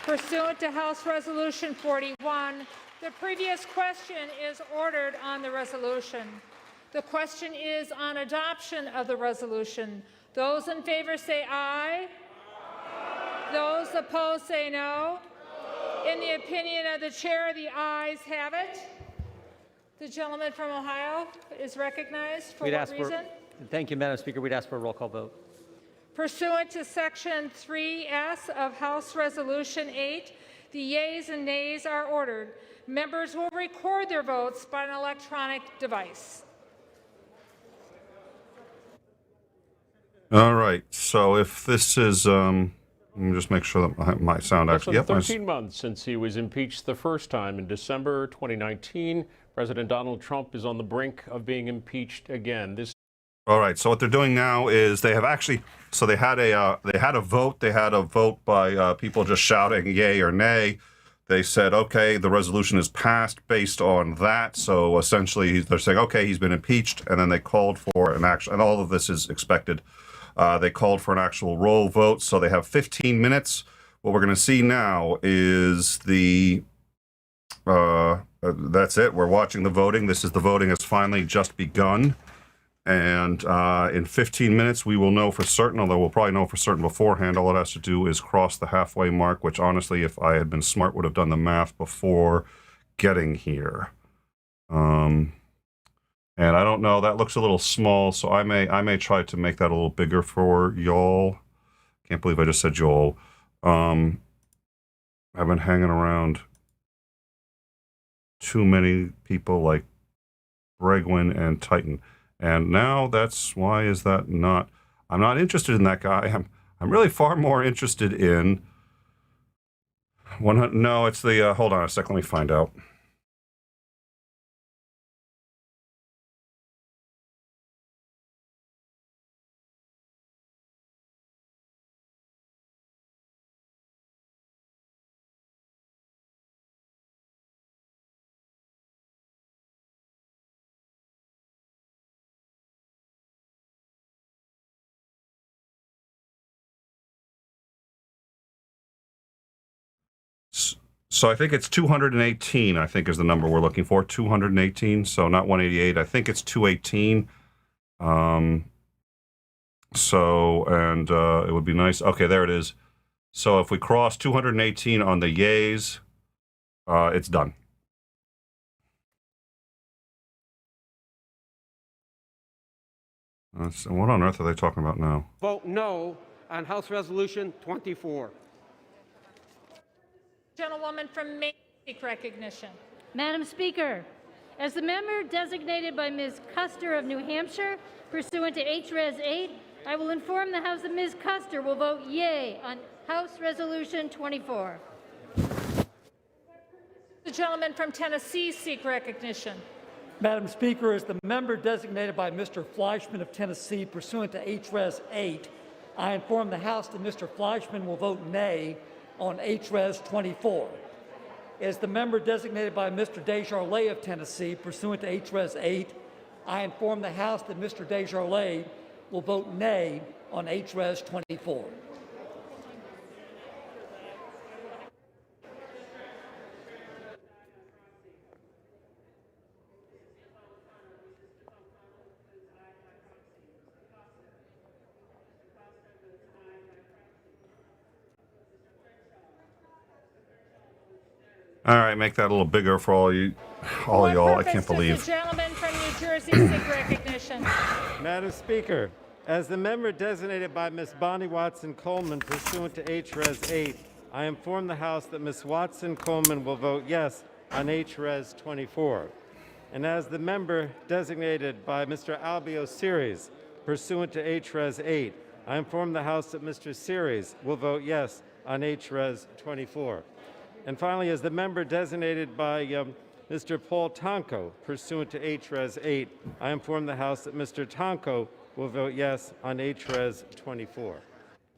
[SPEAKER 3] Pursuant to House Resolution 41, the previous question is ordered on the resolution. The question is on adoption of the resolution. Those in favor say aye. Those opposed say no. In the opinion of the chair, the ayes have it. The gentleman from Ohio is recognized. For what reason?
[SPEAKER 4] Thank you, Madam Speaker. We'd ask for a roll call vote.
[SPEAKER 3] Pursuant to Section 3S of House Resolution 8, the yeas and nays are ordered. Members will record their votes by an electronic device.
[SPEAKER 10] All right. So if this is, let me just make sure that my sound actually.
[SPEAKER 11] Less than 13 months since he was impeached the first time in December 2019, President Donald Trump is on the brink of being impeached again.
[SPEAKER 10] All right. So what they're doing now is they have actually. So they had a vote. They had a vote by people just shouting yay or nay. They said, okay, the resolution is passed based on that. So essentially, they're saying, okay, he's been impeached, and then they called for an action. And all of this is expected. They called for an actual roll vote. So they have 15 minutes. What we're going to see now is the. That's it. We're watching the voting. This is the voting has finally just begun. And in 15 minutes, we will know for certain, although we'll probably know for certain beforehand. All it has to do is cross the halfway mark, which honestly, if I had been smart, would have done the math before getting here. And I don't know, that looks a little small, so I may try to make that a little bigger for y'all. Can't believe I just said y'all. I've been hanging around too many people like Bregwin and Titan. And now that's why is that not? I'm not interested in that guy. I'm really far more interested in 100. No, it's the. Hold on a sec. Let me find out. So I think it's 218, I think is the number we're looking for, 218, so not 188. I think it's 218. It would be nice. Okay, there it is. So if we cross 218 on the yays, it's done. What on earth are they talking about now?
[SPEAKER 12] Vote no on House Resolution 24.
[SPEAKER 3] Gentlewoman from Maine, seek recognition.
[SPEAKER 13] Madam Speaker, as the member designated by Ms. Custer of New Hampshire, pursuant to H-Res 8, I will inform the House that Ms. Custer will vote yea on House Resolution 24.
[SPEAKER 3] The gentleman from Tennessee, seek recognition.
[SPEAKER 14] Madam Speaker, as the member designated by Mr. Fleischman of Tennessee, pursuant to H-Res 8, I inform the House that Mr. Fleischman will vote nay on H-Res 24. As the member designated by Mr. Desjardins of Tennessee, pursuant to H-Res 8, I inform the House that Mr. Desjardins will vote nay on H-Res 24.
[SPEAKER 10] All right, make that a little bigger for all y'all. I can't believe.
[SPEAKER 3] The gentleman from New Jersey seek recognition.
[SPEAKER 15] Madam Speaker, as the member designated by Ms. Bonnie Watson Coleman pursuant to H-Res 8, I inform the House that Ms. Watson Coleman will vote yes on H-Res 24. And as the member designated by Mr. Albio Series pursuant to H-Res 8, I inform the House that Mr. Series will vote yes on H-Res 24. And finally, as the member designated by Mr. Paul Tonko pursuant to H-Res 8, I inform the House that Mr. Tonko will vote yes on H-Res 24.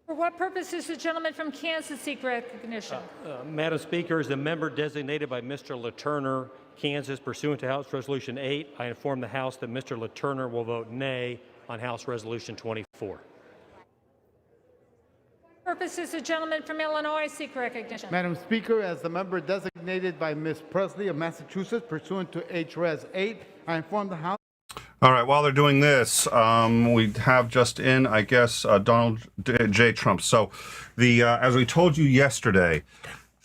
[SPEAKER 3] For what purpose does the gentleman from Kansas seek recognition?
[SPEAKER 4] Madam Speaker, as the member designated by Mr. Laturner, Kansas, pursuant to House Resolution 8, I inform the House that Mr. Laturner will vote nay on House Resolution 24.
[SPEAKER 3] Purpose does the gentleman from Illinois seek recognition?
[SPEAKER 16] Madam Speaker, as the member designated by Ms. Presley of Massachusetts pursuant to H-Res 8, I inform the House.
[SPEAKER 10] All right, while they're doing this, we have just in, I guess, Donald J. Trump. So, as we told you yesterday,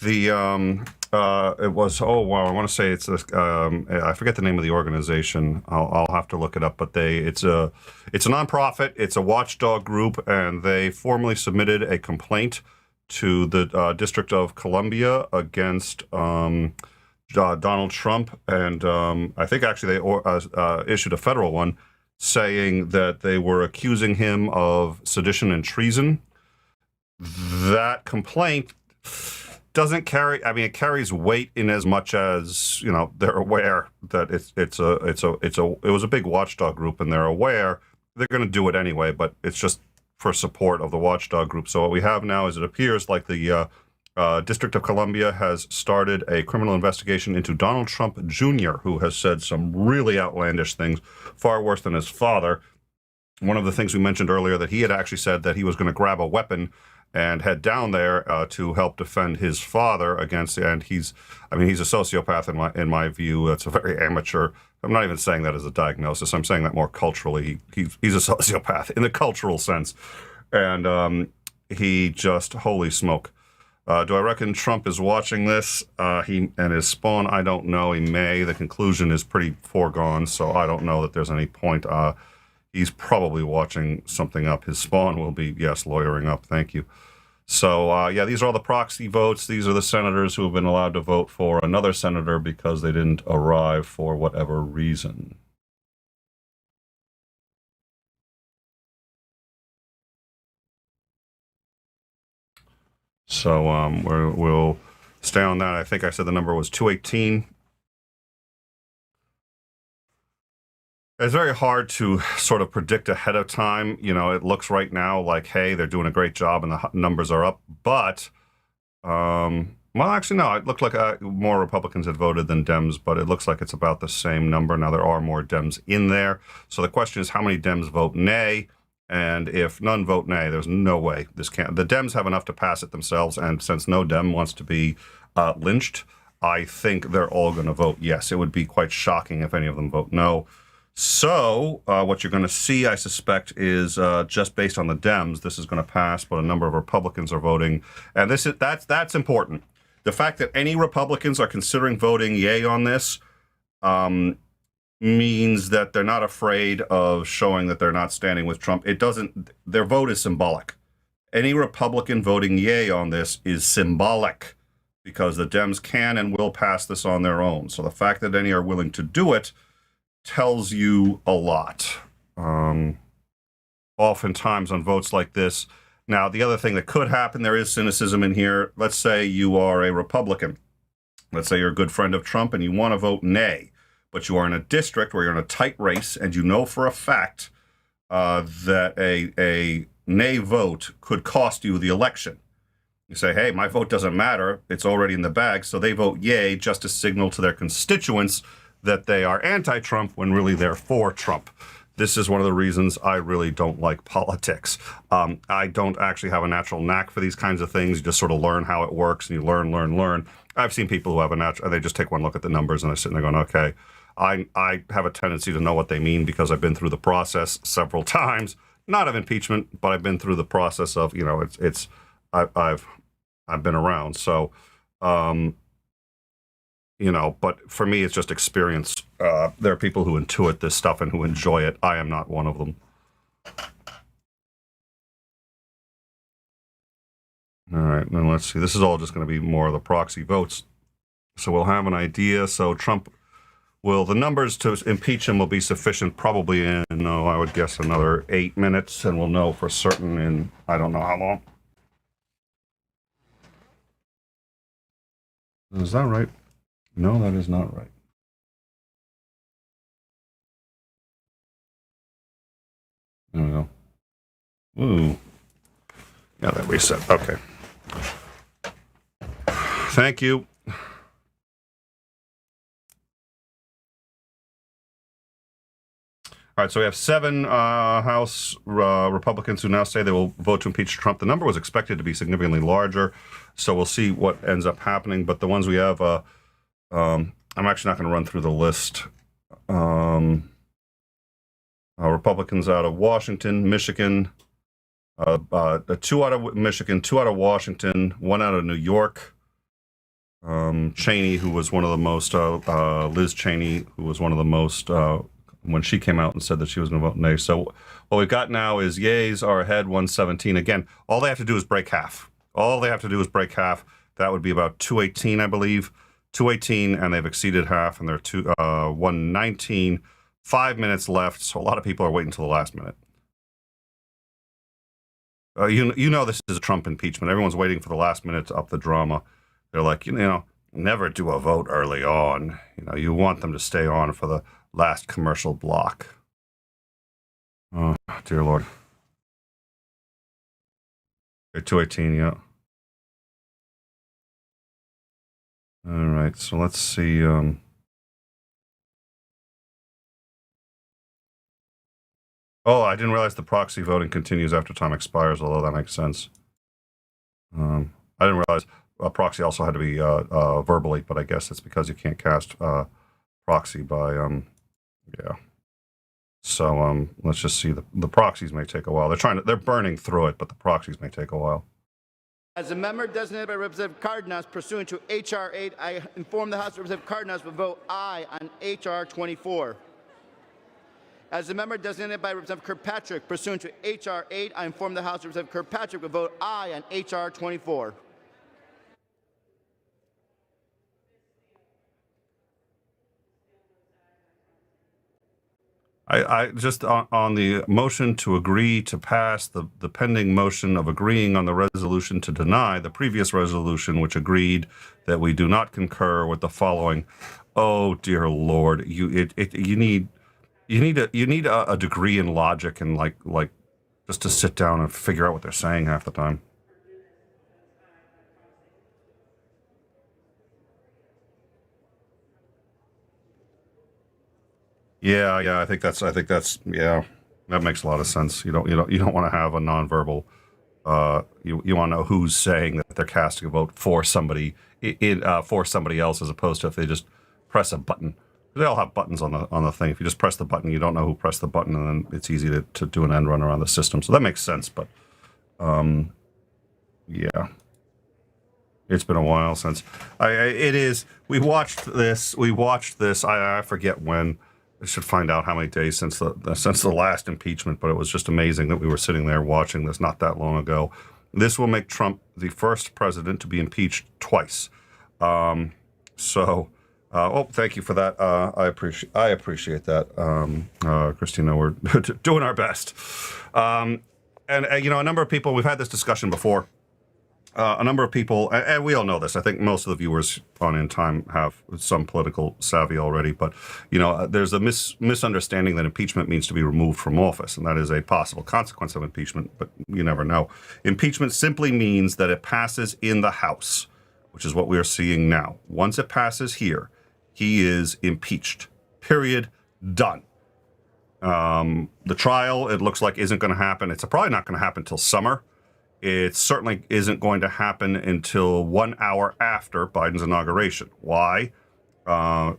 [SPEAKER 10] it was, oh, wow, I want to say it's, I forget the name of the organization. I'll have to look it up, but it's a nonprofit, it's a watchdog group, and they formally submitted a complaint to the District of Columbia against Donald Trump, and I think actually they issued a federal one saying that they were accusing him of sedition and treason. That complaint doesn't carry, I mean, it carries weight in as much as, you know, they're aware that it was a big watchdog group, and they're aware they're going to do it anyway, but it's just for support of the watchdog group. So what we have now is it appears like the District of Columbia has started a criminal investigation into Donald Trump Jr., who has said some really outlandish things, far worse than his father. One of the things we mentioned earlier, that he had actually said that he was going to grab a weapon and head down there to help defend his father against, and he's a sociopath in my view. It's a very amateur. I'm not even saying that as a diagnosis. I'm saying that more culturally. He's a sociopath in the cultural sense, and he just, holy smoke. Do I reckon Trump is watching this? He and his spawn, I don't know. He may. The conclusion is pretty foregone, so I don't know that there's any point. He's probably watching something up. His spawn will be, yes, lawyering up. Thank you. So, yeah, these are all the proxy votes. These are the senators who have been allowed to vote for another senator because they didn't arrive for whatever reason. So we'll stay on that. I think I said the number was 218. It's very hard to sort of predict ahead of time. You know, it looks right now like, hey, they're doing a great job and the numbers are up. But, well, actually, no, it looked like more Republicans had voted than Dems, but it looks like it's about the same number. Now, there are more Dems in there. So the question is, how many Dems vote nay? And if none vote nay, there's no way this can't. The Dems have enough to pass it themselves. And since no Dem wants to be lynched, I think they're all going to vote yes. It would be quite shocking if any of them vote no. So what you're going to see, I suspect, is just based on the Dems, this is going to pass, but a number of Republicans are voting. And that's important. The fact that any Republicans are considering voting yay on this means that they're not afraid of showing that they're not standing with Trump. Their vote is symbolic. Any Republican voting yay on this is symbolic because the Dems can and will pass this on their own. So the fact that any are willing to do it tells you a lot. Oftentimes on votes like this. Now, the other thing that could happen, there is cynicism in here. Let's say you are a Republican. Let's say you're a good friend of Trump and you want to vote nay, but you are in a district where you're in a tight race and you know for a fact that a nay vote could cost you the election. You say, hey, my vote doesn't matter. It's already in the bag. So they vote yay just to signal to their constituents that they are anti-Trump when really they're for Trump. This is one of the reasons I really don't like politics. I don't actually have a natural knack for these kinds of things. You just sort of learn how it works, and you learn. I've seen people who have a natural, they just take one look at the numbers and they're sitting there going, okay, I have a tendency to know what they mean because I've been through the process several times, not of impeachment, but I've been through the process of, you know, I've been around. So, but for me, it's just experience. There are people who intuit this stuff and who enjoy it. I am not one of them. All right, now let's see. This is all just going to be more of the proxy votes. So we'll have an idea. So Trump the numbers to impeach him will be sufficient probably in, I would guess another 8 minutes, and we'll know for certain in, I don't know how long. Is that right? No, that is not right. There we go. Ooh. Yeah, that reset. Okay. Thank you. All right, so we have 7 House Republicans who now say they will vote to impeach Trump. The number was expected to be significantly larger, so we'll see what ends up happening. But the ones we have, I'm actually not going to run through the list. Republicans out of Washington, Michigan, 2 out of Michigan, 2 out of Washington, 1 out of New York. Cheney, who was one of the most, Liz Cheney, who was one of the most, when she came out and said that she was going to vote nay. So what we've got now is yays are ahead 117. Again, all they have to do is break half. All they have to do is break half. That would be about 218, I believe. 218, and they've exceeded half, and they're 119. 5 minutes left, so a lot of people are waiting until the last minute. You know this is a Trump impeachment. Everyone's waiting for the last minute to up the drama. They're like, never do a vote early on. You want them to stay on for the last commercial block. Oh, dear Lord. Okay, 218, yeah. All right, so let's see. Oh, I didn't realize the proxy voting continues after time expires, although that makes sense. I didn't realize a proxy also had to be verbally, but I guess it's because you can't cast proxy by, yeah. So let's just see. The proxies may take a while. They're burning through it, but the proxies may take a while.
[SPEAKER 17] As a member designated by Representative Cardenas pursuant to H.R. 8, I inform the House Representative Cardenas will vote aye on H.R. 24. As a member designated by Representative Kirkpatrick pursuant to H.R. 8, I inform the House Representative Kirkpatrick will vote aye on H.R. 24.
[SPEAKER 10] I just on the motion to agree to pass the pending motion of agreeing on the resolution to deny the previous resolution, which agreed that we do not concur with the following. Oh dear Lord, you need a degree in logic and like just to sit down and figure out what they're saying half the time. Yeah, I think that's yeah, that makes a lot of sense. You don't want to have a nonverbal. You want to know who's saying that they're casting a vote for somebody for somebody else, as opposed to if they just press a button. They all have buttons on the thing. If you just press the button, you don't know who pressed the button, and then it's easy to do an end run around the system. So that makes sense. But yeah, it's been a while since it is. We watched this. I forget when. I should find out how many days since the last impeachment, but it was just amazing that we were sitting there watching this not that long ago. This will make Trump the first president to be impeached twice. Thank you for that. I appreciate that, Christina. We're doing our best. A number of people. We've had this discussion before. A number of people, and we all know this. I think most of the viewers on In Time have some political savvy already. But there's a misunderstanding that impeachment means to be removed from office, and that is a possible consequence of impeachment. But you never know. Impeachment simply means that it passes in the House, which is what we are seeing now. Once it passes here, he is impeached. Period. Done. The trial, it looks like, isn't going to happen. It's probably not going to happen till summer. It certainly isn't going to happen until 1 hour after Biden's inauguration. Why? The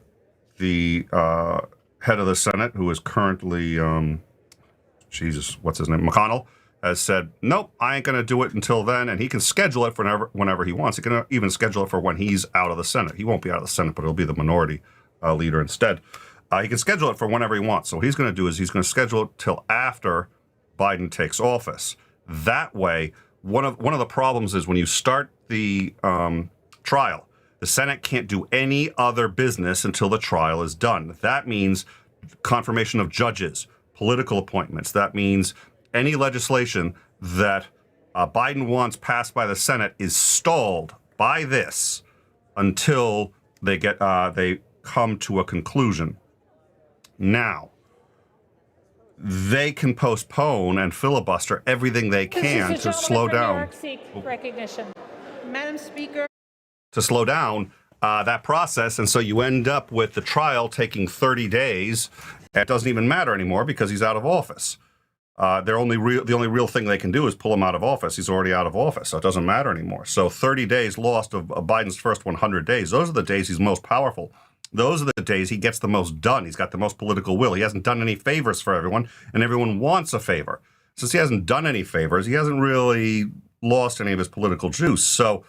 [SPEAKER 10] head of the Senate, who is currently, what's his name? McConnell, has said, nope, I ain't going to do it until then, and he can schedule it for whenever he wants. He can even schedule it for when he's out of the Senate. He won't be out of the Senate, but he'll be the minority leader instead. He can schedule it for whenever he wants. So what he's going to do is he's going to schedule it till after Biden takes office. That way, one of the problems is when you start the trial, the Senate can't do any other business until the trial is done. That means confirmation of judges, political appointments. That means any legislation that Biden wants passed by the Senate is stalled by this until they come to a conclusion. Now, they can postpone and filibuster everything they can to slow down.
[SPEAKER 3] Recognition.
[SPEAKER 18] Madam Speaker.
[SPEAKER 10] To slow down that process, and so you end up with the trial taking 30 days. It doesn't even matter anymore because he's out of office. The only real thing they can do is pull him out of office. He's already out of office, so it doesn't matter anymore. So 30 days lost of Biden's first 100 days. Those are the days he's most powerful. Those are the days he gets the most done. He's got the most political will. He hasn't done any favors for everyone, and everyone wants a favor. Since he hasn't done any favors, he hasn't really lost any of his political juice. So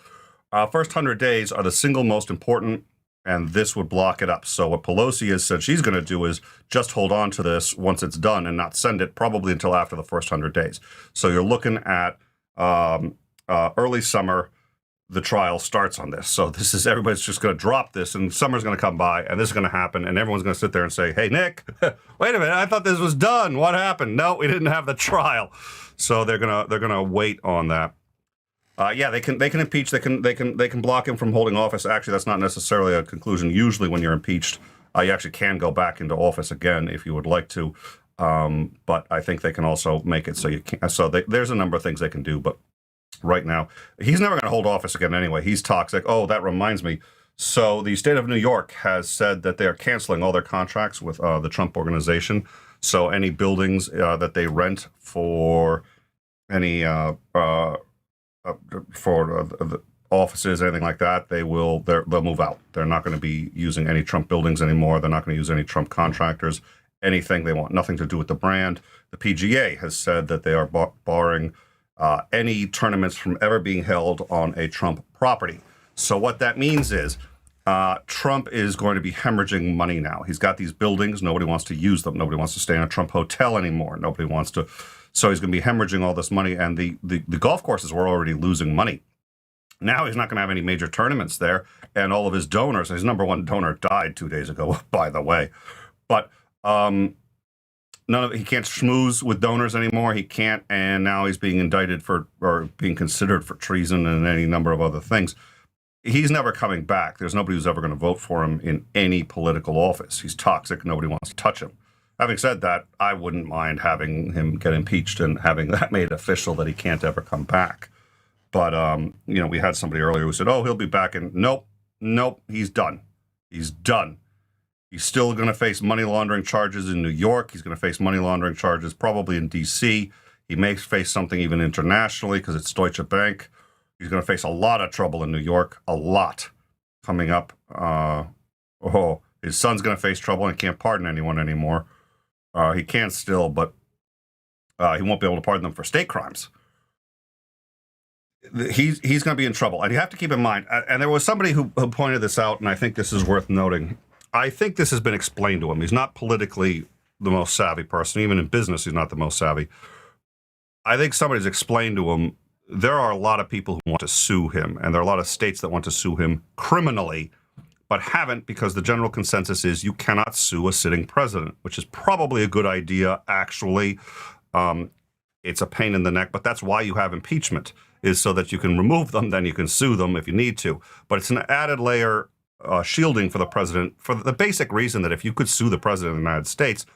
[SPEAKER 10] first 100 days are the single most important, and this would block it up. So what Pelosi has said she's going to do is just hold on to this once it's done and not send it probably until after the first 100 days. So you're looking at early summer. The trial starts on this. So this is, everybody's just going to drop this, and summer's going to come by, and this is going to happen, and everyone's going to sit there and say, hey, Nick, wait a minute, I thought this was done. What happened? No, we didn't have the trial. So they're gonna wait on that. Yeah, they can impeach. They can block him from holding office. Actually, that's not necessarily a conclusion. Usually, when you're impeached, you actually can go back into office again if you would like to. But I think they can also make it so you can't. So there's a number of things they can do, but right now, he's never going to hold office again anyway. He's toxic. Oh, that reminds me. So the state of New York has said that they are canceling all their contracts with the Trump organization. So any buildings that they rent for any the offices, anything like that, they'll move out. They're not going to be using any Trump buildings anymore. They're not going to use any Trump contractors. Anything they want, nothing to do with the brand. The PGA has said that they are barring any tournaments from ever being held on a Trump property. So what that means is Trump is going to be hemorrhaging money now. He's got these buildings. Nobody wants to use them. Nobody wants to stay in a Trump hotel anymore. Nobody wants to. So he's going to be hemorrhaging all this money. And the golf courses were already losing money. Now he's not going to have any major tournaments there. And all of his donors, his number one donor died 2 days ago, by the way. But he can't schmooze with donors anymore. He can't, and now he's being indicted or being considered for treason and any number of other things. He's never coming back. There's nobody who's ever going to vote for him in any political office. He's toxic. Nobody wants to touch him. Having said that, I wouldn't mind having him get impeached and having that made official that he can't ever come back. But, we had somebody earlier who said, oh, he'll be back. And nope, he's done. He's done. He's still going to face money laundering charges in New York. He's going to face money laundering charges probably in D.C. He may face something even internationally because it's Deutsche Bank. He's going to face a lot of trouble in New York, a lot coming up. His son's going to face trouble and can't pardon anyone anymore. He can still, but he won't be able to pardon them for state crimes. He's going to be in trouble. And you have to keep in mind, and there was somebody who pointed this out, and I think this is worth noting. I think this has been explained to him. He's not politically the most savvy person. Even in business, he's not the most savvy. I think somebody's explained to him there are a lot of people who want to sue him, and there are a lot of states that want to sue him criminally, but haven't because the general consensus is you cannot sue a sitting president, which is probably a good idea, actually. It's a pain in the neck, but that's why you have impeachment, is so that you can remove them, then you can sue them if you need to. But it's an added layer shielding for the president for the basic reason that if you could sue the president of the United States,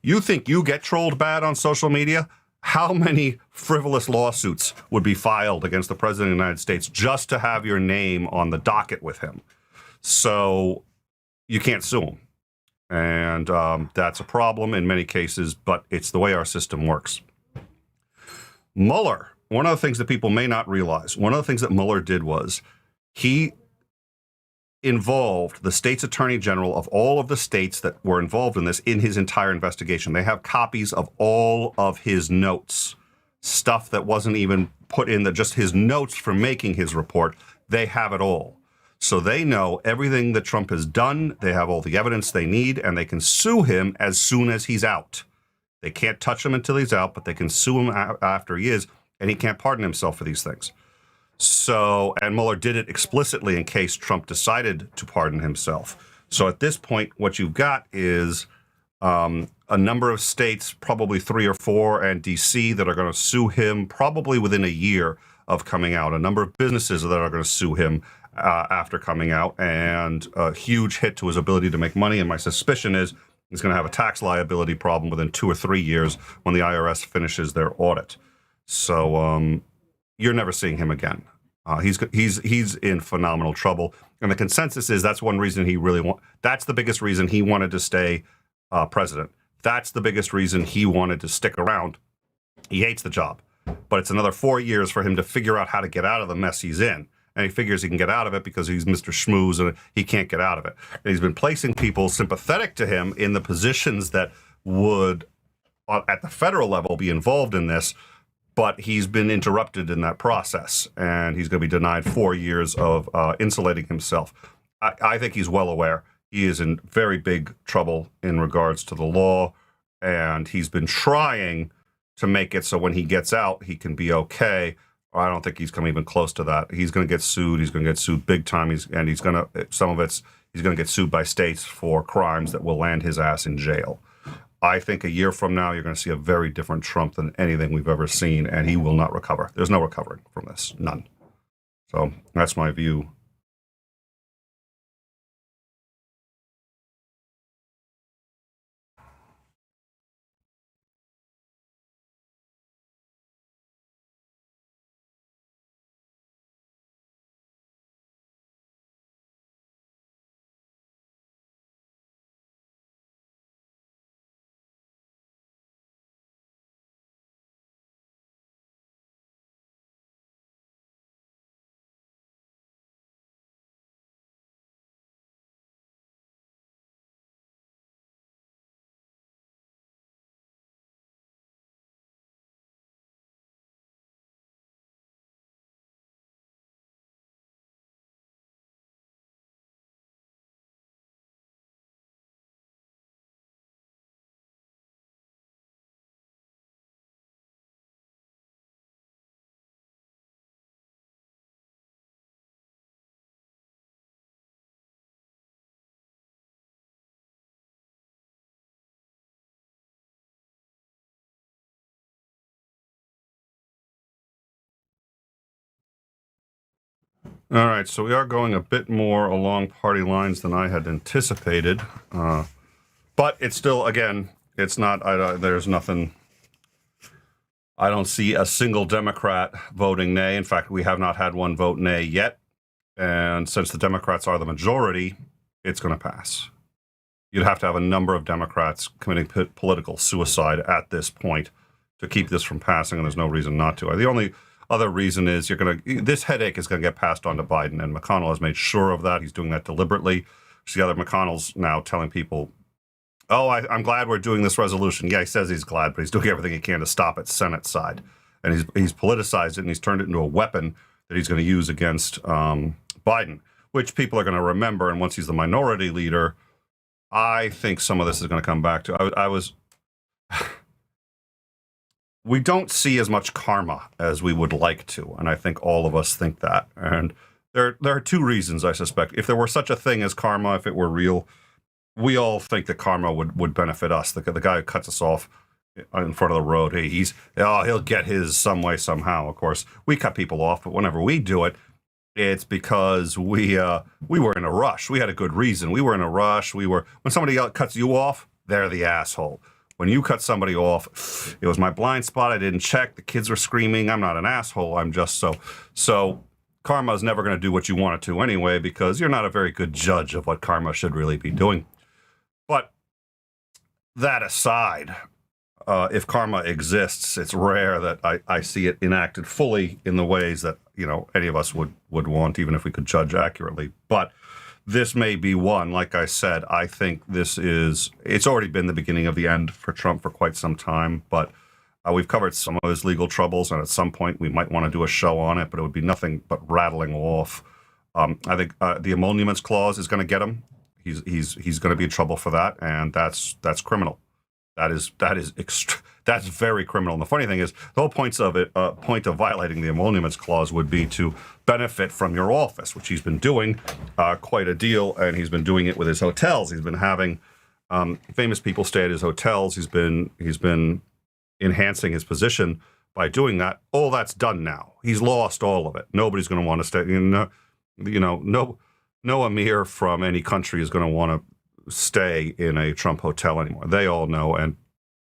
[SPEAKER 10] you think you get trolled bad on social media? How many frivolous lawsuits would be filed against the president of the United States just to have your name on the docket with him? So you can't sue him. And that's a problem in many cases, but it's the way our system works. Mueller, one of the things that people may not realize, one of the things that Mueller did was he involved the state's attorney general of all of the states that were involved in this in his entire investigation. They have copies of all of his notes, stuff that wasn't even put in just his notes for making his report. They have it all. So they know everything that Trump has done. They have all the evidence they need, and they can sue him as soon as he's out. They can't touch him until he's out, but they can sue him after he is, and he can't pardon himself for these things. So, and Mueller did it explicitly in case Trump decided to pardon himself. So at this point, what you've got is a number of states, probably 3 or 4, and D.C. that are going to sue him probably within a year of coming out. A number of businesses that are going to sue him after coming out, and a huge hit to his ability to make money. And my suspicion is he's going to have a tax liability problem within 2 or 3 years when the IRS finishes their audit. So you're never seeing him again. He's in phenomenal trouble, and the consensus is that's one reason he really that's the biggest reason he wanted to stay president. That's the biggest reason he wanted to stick around. He hates the job, but it's another 4 years for him to figure out how to get out of the mess he's in, and he figures he can get out of it because he's Mr. Schmooze and he can't get out of it. And he's been placing people sympathetic to him in the positions that would, at the federal level, be involved in this. But he's been interrupted in that process, and he's going to be denied 4 years of insulating himself. I think he's well aware. He is in very big trouble in regards to the law, and he's been trying to make it so when he gets out, he can be okay. I don't think he's come even close to that. He's going to get sued. He's going to get sued big time. He's going to get sued by states for crimes that will land his ass in jail. I think a year from now, you're going to see a very different Trump than anything we've ever seen, and he will not recover. There's no recovering from this. None. So that's my view. All right, so we are going a bit more along party lines than I had anticipated. But it's still, again, it's not, there's nothing, I don't see a single Democrat voting nay. In fact, we have not had one vote nay yet. And since the Democrats are the majority, it's going to pass. You'd have to have a number of Democrats committing political suicide at this point to keep this from passing, and there's no reason not to. The only other reason is this headache is going to get passed on to Biden, and McConnell has made sure of that. He's doing that deliberately. See other McConnell's now telling people, oh, I'm glad we're doing this resolution. Yeah, he says he's glad, but he's doing everything he can to stop it Senate side. And he's politicized it, and he's turned it into a weapon that he's going to use against Biden, which people are going to remember. And once he's the minority leader, I think some of this is going to come back to. We don't see as much karma as we would like to, and I think all of us think that. And there are two reasons, I suspect. If there were such a thing as karma, if it were real, we all think that karma would benefit us. The guy who cuts us off in front of the road, hey, he'll get his some way, somehow. Of course, we cut people off, but whenever we do it, it's because we were in a rush. We had a good reason. We were in a rush. When somebody else cuts you off, they're the asshole. When you cut somebody off, it was my blind spot. I didn't check. The kids were screaming. I'm not an asshole. I'm just so. So karma is never going to do what you want it to anyway, because you're not a very good judge of what karma should really be doing. But that aside, if karma exists, it's rare that I see it enacted fully in the ways that any of us would want, even if we could judge accurately. But this may be one. Like I said, I think it's already been the beginning of the end for Trump for quite some time, but we've covered some of his legal troubles, and at some point we might want to do a show on it, but it would be nothing but rattling off. I think the emoluments clause is going to get him. He's going to be in trouble for that, and that's criminal. That's very criminal. And the funny thing is, the whole point of violating the emoluments clause would be to benefit from your office, which he's been doing quite a deal, and he's been doing it with his hotels. He's been having famous people stay at his hotels. He's been enhancing his position by doing that. All that's done now. He's lost all of it. Nobody's going to want to stay. No emir from any country is going to want to stay in a Trump hotel anymore. They all know. And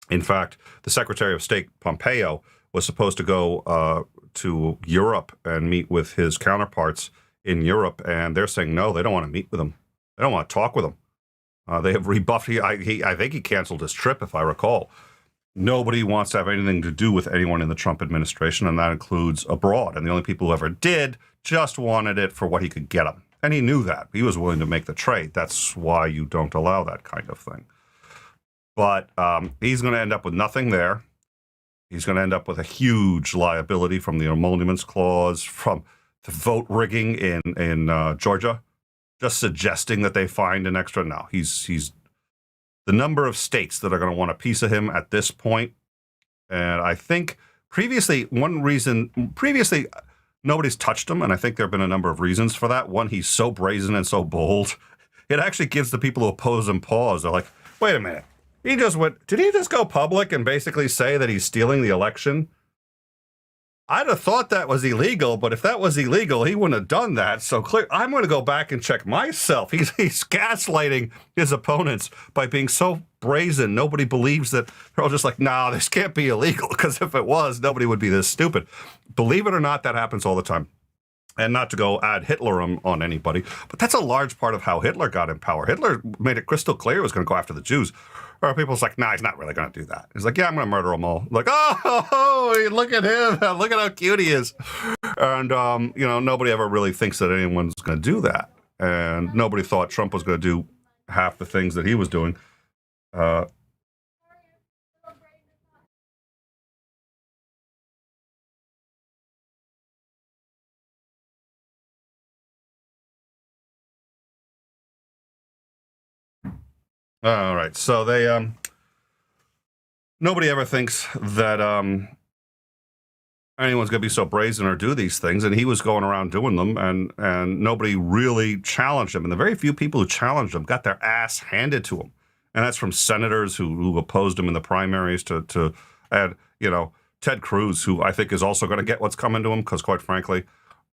[SPEAKER 10] in fact, the Secretary of State Pompeo was supposed to go to Europe and meet with his counterparts in Europe, and they're saying no, they don't want to meet with him. They don't want to talk with him. They have rebuffed. I think he canceled his trip, if I recall. Nobody wants to have anything to do with anyone in the Trump administration, and that includes abroad. And the only people who ever did just wanted it for what he could get them. And he knew that. He was willing to make the trade. That's why you don't allow that kind of thing. But he's going to end up with nothing there. He's going to end up with a huge liability from the emoluments clause, from the vote rigging in Georgia, just suggesting that they find an extra. No, he's the number of states that are going to want a piece of him at this point. And I think previously, nobody's touched him, and I think there have been a number of reasons for that. One, he's so brazen and so bold. It actually gives the people who oppose him pause. They're like, wait a minute. Did he just go public and basically say that he's stealing the election? I'd have thought that was illegal, but if that was illegal, he wouldn't have done that. So I'm going to go back and check myself. He's gaslighting his opponents by being so brazen. Nobody believes that. They're all just like, nah, this can't be illegal, because if it was, nobody would be this stupid. Believe it or not, that happens all the time. And not to go ad Hitler on anybody, but that's a large part of how Hitler got in power. Hitler made it crystal clear he was going to go after the Jews. Or people's like, nah, he's not really going to do that. He's like, yeah, I'm going to murder them all. Like, oh, look at him. Look at how cute he is. And, nobody ever really thinks that anyone's going to do that. And nobody thought Trump was going to do half the things that he was doing. All right, so they nobody ever thinks that anyone's going to be so brazen or do these things, and he was going around doing them, and nobody really challenged him. And the very few people who challenged him got their ass handed to them, and that's from senators who opposed him in the primaries to Ted Cruz, who I think is also going to get what's coming to him, because quite frankly,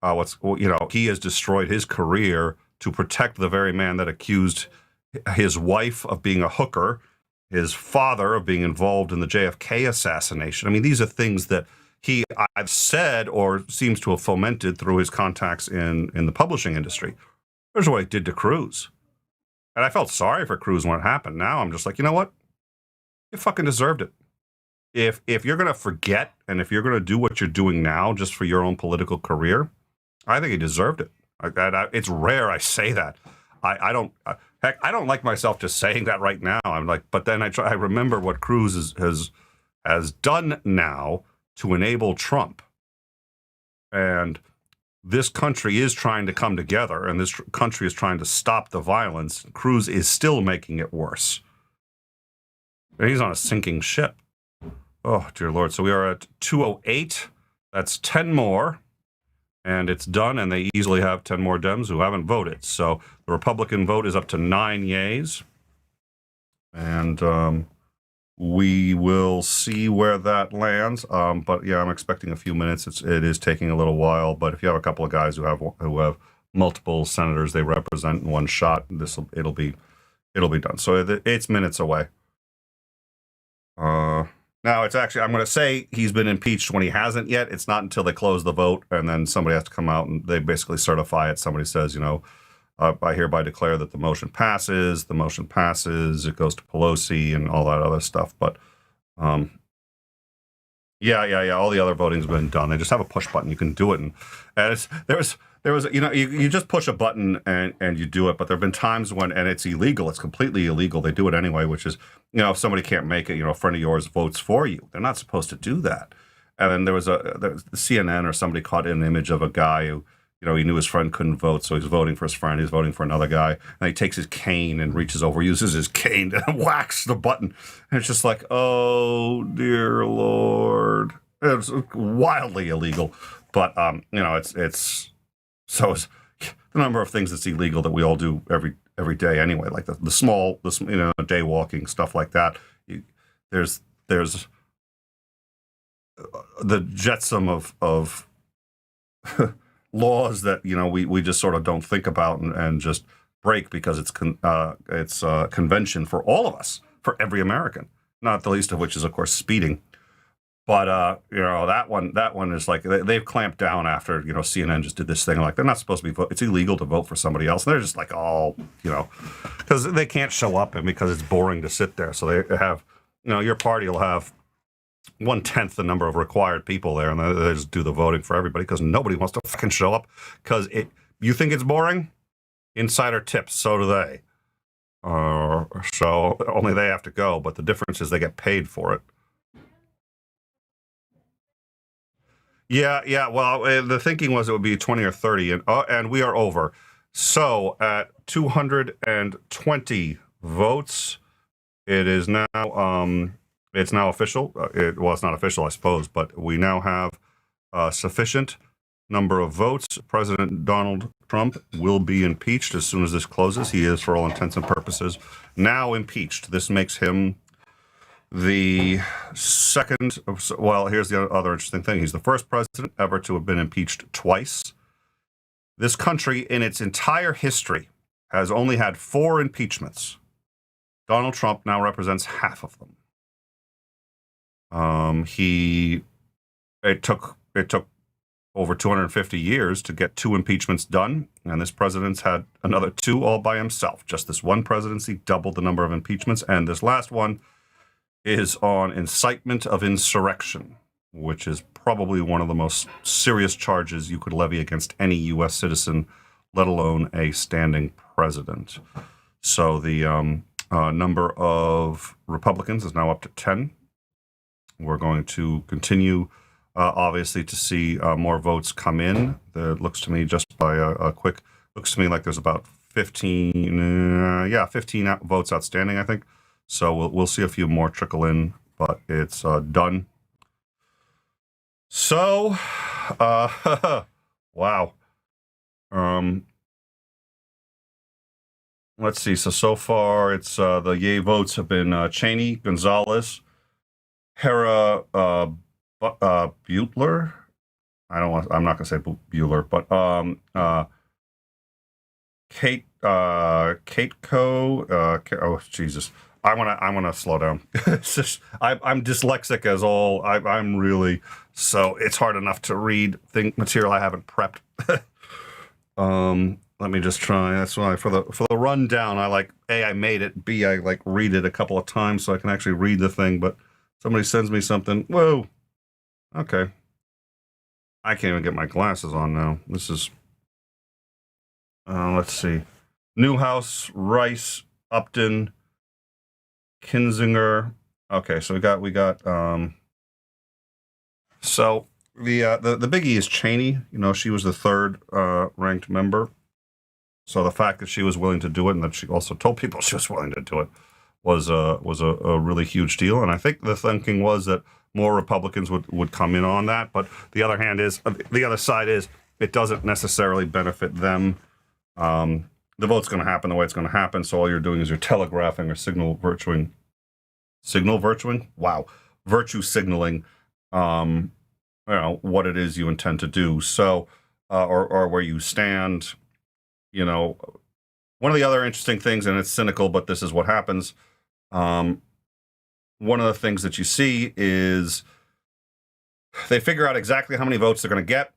[SPEAKER 10] he has destroyed his career to protect the very man that accused his wife of being a hooker, his father of being involved in the JFK assassination. I mean, these are things that he either said or seems to have fomented through his contacts in the publishing industry. There's what he did to Cruz. And I felt sorry for Cruz when it happened. Now I'm just like, you know what? You fucking deserved it. If you're going to forget, and if you're going to do what you're doing now just for your own political career, I think he deserved it. It's rare I say that. I don't like myself just saying that right now. I'm like, but then I remember what Cruz has done now to enable Trump. And this country is trying to come together, and this country is trying to stop the violence. Cruz is still making it worse. And he's on a sinking ship. Oh, dear Lord. So we are at 2:08. That's 10 more. And it's done, and they easily have 10 more Dems who haven't voted. So the Republican vote is up to 9 yays. And we will see where that lands. But yeah, I'm expecting a few minutes. It is taking a little while. But if you have a couple of guys who have multiple senators they represent in one shot, it'll be done. So it's minutes away. Now, it's actually, I'm going to say he's been impeached when he hasn't yet. It's not until they close the vote, and then somebody has to come out and they basically certify it. Somebody says, I hereby declare that the motion passes. The motion passes. It goes to Pelosi and all that other stuff. But, all the other voting's been done. They just have a push button. You can do it. And there was, you just push a button and you do it. But there have been times when, and it's illegal. It's completely illegal. They do it anyway, which is, if somebody can't make it, a friend of yours votes for you. They're not supposed to do that. And then there was CNN or somebody caught an image of a guy who, he knew his friend couldn't vote, so he's voting for his friend. He's voting for another guy. And he takes his cane and reaches over, uses his cane and whacks the button. And it's just like, oh, dear Lord. It's wildly illegal. But, it's the number of things that's illegal that we all do every day anyway, like the small, day walking, stuff like that. There's the jetsam of laws that we just sort of don't think about and just break because it's convention for all of us, for every American. Not the least of which is, of course, speeding. But that one is like they've clamped down after CNN just did this thing like they're not supposed to be it's illegal to vote for somebody else. And they're just like because they can't show up and because it's boring to sit there. So they have your party will have 1/10 the number of required people there, and they just do the voting for everybody because nobody wants to fucking show up because you think it's boring. Insider tips, so do they. So only they have to go, but the difference is they get paid for it. Yeah. Well, the thinking was it would be 20 or 30, and we are over. So at 220 votes, it is now it's now official. It's not official, I suppose, but we now have a sufficient number of votes. President Donald Trump will be impeached as soon as this closes. He is, for all intents and purposes, now impeached. This makes him the second. Well, here's the other interesting thing. He's the first president ever to have been impeached twice. This country, in its entire history, has only had 4 impeachments. Donald Trump now represents half of them. It took over 250 years to get 2 impeachments done, and this president's had another 2 all by himself. Just this one presidency doubled the number of impeachments, and this last one is on incitement of insurrection, which is probably one of the most serious charges you could levy against any U.S. citizen, let alone a standing president. So the number of Republicans is now up to 10. We're going to continue, obviously, to see more votes come in. It looks to me, just by looks to me like there's about 15 votes outstanding, I think. So we'll see a few more trickle in, but it's done. So, wow. Let's see. So far, it's the yay votes have been Cheney, Gonzalez, Hera Butler. I'm not going to say Bueller, but Kate oh Jesus. I want to slow down. It's just, I'm dyslexic as all. I'm really, so it's hard enough to read material I haven't prepped. Let me just try. That's why for the rundown, I made it. B, I read it a couple of times so I can actually read the thing. But somebody sends me something. Whoa. Okay. I can't even get my glasses on now. This is. Let's see. Newhouse, Rice, Upton, Kinzinger. Okay, so we got so the biggie is Cheney. She was the third ranked member. So the fact that she was willing to do it and that she also told people she was willing to do it was a really huge deal. And I think the thinking was that more Republicans would come in on that. But the other side is it doesn't necessarily benefit them. The vote's going to happen the way it's going to happen. So all you're doing is you're telegraphing or virtue signaling, what it is you intend to do. So, or where you stand, one of the other interesting things, and it's cynical, but this is what happens. One of the things that you see is they figure out exactly how many votes they're going to get.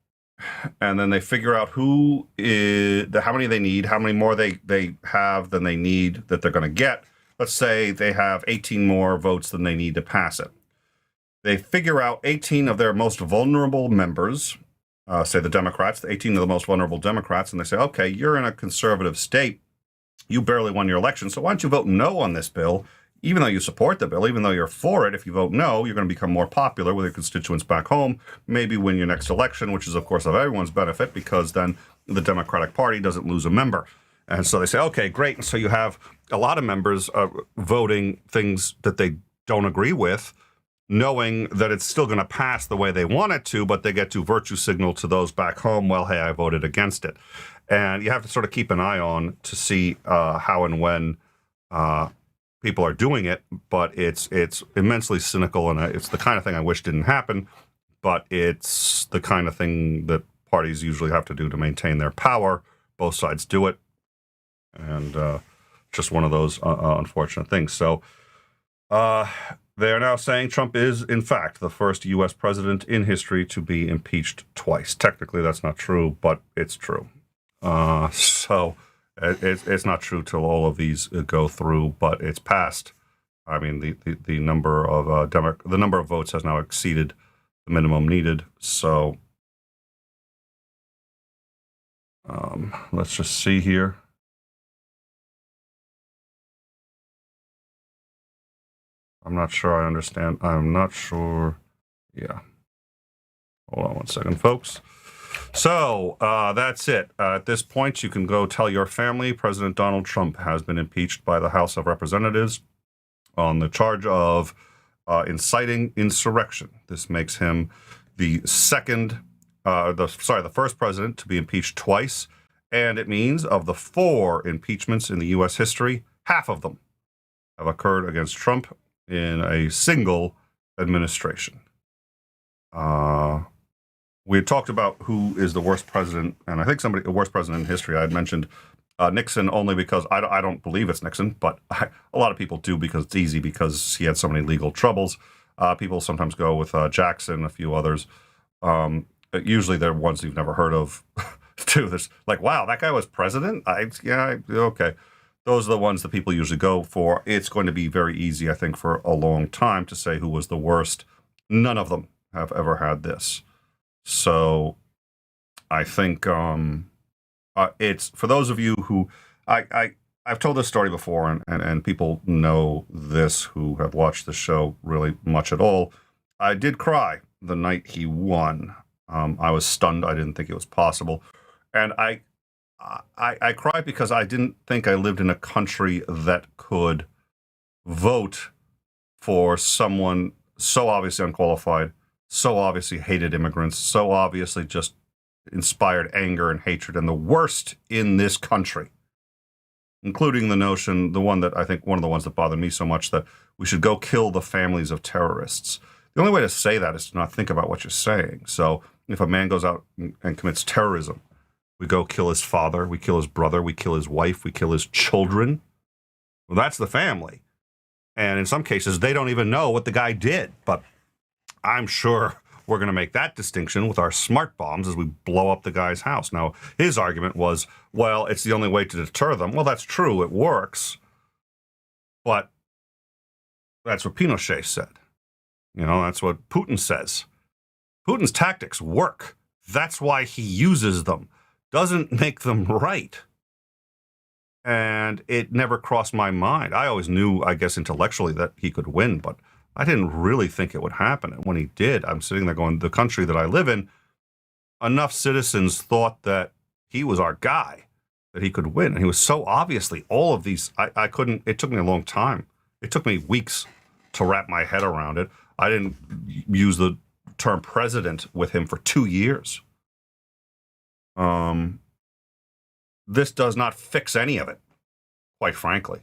[SPEAKER 10] And then they figure out how many they need, how many more they have than they need that they're going to get. Let's say they have 18 more votes than they need to pass it. They figure out 18 of their most vulnerable members say the Democrats, the 18 of the most vulnerable Democrats, and they say, okay, you're in a conservative state. You barely won your election, so why don't you vote no on this bill? Even though you support the bill, even though you're for it, if you vote no, you're going to become more popular with your constituents back home, maybe win your next election, which is, of course, of everyone's benefit, because then the Democratic Party doesn't lose a member. And so they say, okay, great. And so you have a lot of members voting things that they don't agree with, knowing that it's still going to pass the way they want it to, but they get to virtue signal to those back home, well, hey, I voted against it. And you have to sort of keep an eye on to see how and when people are doing it, but it's immensely cynical, and it's the kind of thing I wish didn't happen, but it's the kind of thing that parties usually have to do to maintain their power. Both sides do it, and just one of those unfortunate things. So they are now saying Trump is, in fact, the first U.S. president in history to be impeached twice. Technically, that's not true, but it's true. So it's not true till all of these go through, but it's passed. I mean, the number of the number of votes has now exceeded the minimum needed. So let's just see here. I'm not sure I understand. I'm not sure. Yeah. Hold on one second, folks. So that's it. At this point, you can go tell your family President Donald Trump has been impeached by the House of Representatives on the charge of inciting insurrection. This makes him the first president to be impeached twice. And it means of the 4 impeachments in the U.S. history, half of them have occurred against Trump in a single administration. We had talked about who is the worst president, and I think the worst president in history. I had mentioned Nixon only because I don't believe it's Nixon, but a lot of people do because it's easy, because he had so many legal troubles. People sometimes go with Jackson, a few others. Usually they're ones you've never heard of, too. There's like, wow, that guy was president? Okay. Those are the ones that people usually go for. It's going to be very easy, I think, for a long time to say who was the worst. None of them have ever had this. So I think it's for those of you who I've told this story before, and people know this who have watched the show really much at all. I did cry the night he won. I was stunned. I didn't think it was possible. And I cried because I didn't think I lived in a country that could vote for someone so obviously unqualified, so obviously hated immigrants, so obviously just inspired anger and hatred, and the worst in this country, including the notion, the one that I think one of the ones that bothered me so much, that we should go kill the families of terrorists. The only way to say that is to not think about what you're saying. So if a man goes out and commits terrorism, we go kill his father, we kill his brother, we kill his wife, we kill his children. Well, that's the family. And in some cases, they don't even know what the guy did. But I'm sure we're going to make that distinction with our smart bombs as we blow up the guy's house. Now, his argument was, well, it's the only way to deter them. Well, that's true. It works. But that's what Pinochet said. That's what Putin says. Putin's tactics work. That's why he uses them. Doesn't make them right. And it never crossed my mind. I always knew, I guess, intellectually that he could win, but I didn't really think it would happen. And when he did, I'm sitting there going, the country that I live in, enough citizens thought that he was our guy, that he could win. And he was so obviously all of these, I couldn't, it took me a long time. It took me weeks to wrap my head around it. I didn't use the term president with him for 2 years. This does not fix any of it, quite frankly.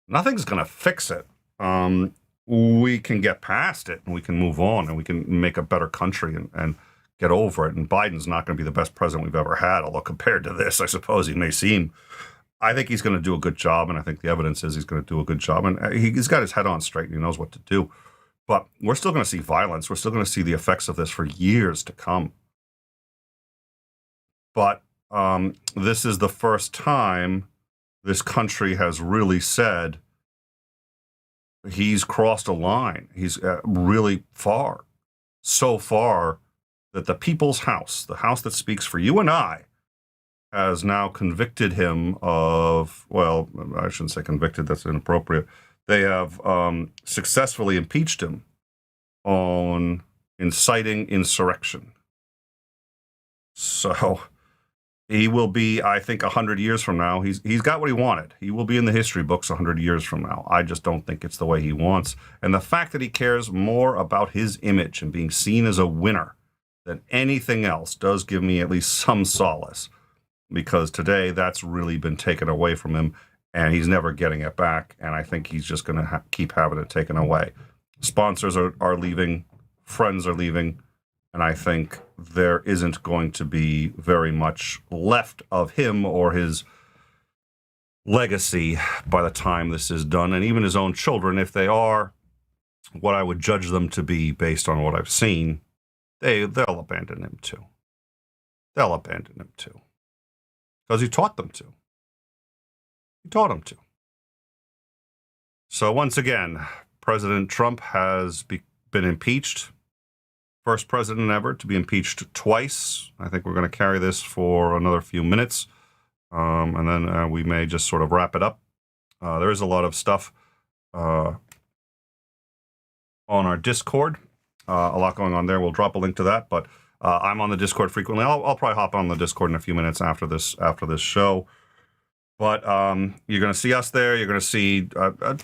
[SPEAKER 10] Nothing's going to fix it. We can get past it, and we can move on, and we can make a better country and get over it. And Biden's not going to be the best president we've ever had, although compared to this, I suppose he may seem. I think he's going to do a good job, and I think the evidence is he's going to do a good job. And he's got his head on straight, and he knows what to do. But we're still going to see violence. We're still going to see the effects of this for years to come. But this is the first time this country has really said he's crossed a line. He's really far, so far that the people's house, the house that speaks for you and I, has now convicted him of, well, I shouldn't say convicted, that's inappropriate. They have successfully impeached him on inciting insurrection. So he will be, I think, 100 years from now. He's got what he wanted. He will be in the history books 100 years from now. I just don't think it's the way he wants. And the fact that he cares more about his image and being seen as a winner than anything else does give me at least some solace, because today that's really been taken away from him and he's never getting it back. And I think he's just going to keep having it taken away. Sponsors are leaving, friends are leaving, and I think there isn't going to be very much left of him or his legacy by the time this is done. And even his own children, if they are what I would judge them to be based on what I've seen, they'll abandon him too. They'll abandon him too. Because he taught them to. He taught them to. So once again, President Trump has been impeached. First president ever to be impeached twice. I think we're going to carry this for another few minutes. And then we may just sort of wrap it up. There is a lot of stuff on our Discord. A lot going on there. We'll drop a link to that. But I'm on the Discord frequently. I'll probably hop on the Discord in a few minutes after this show. But you're going to see us there. You're going to see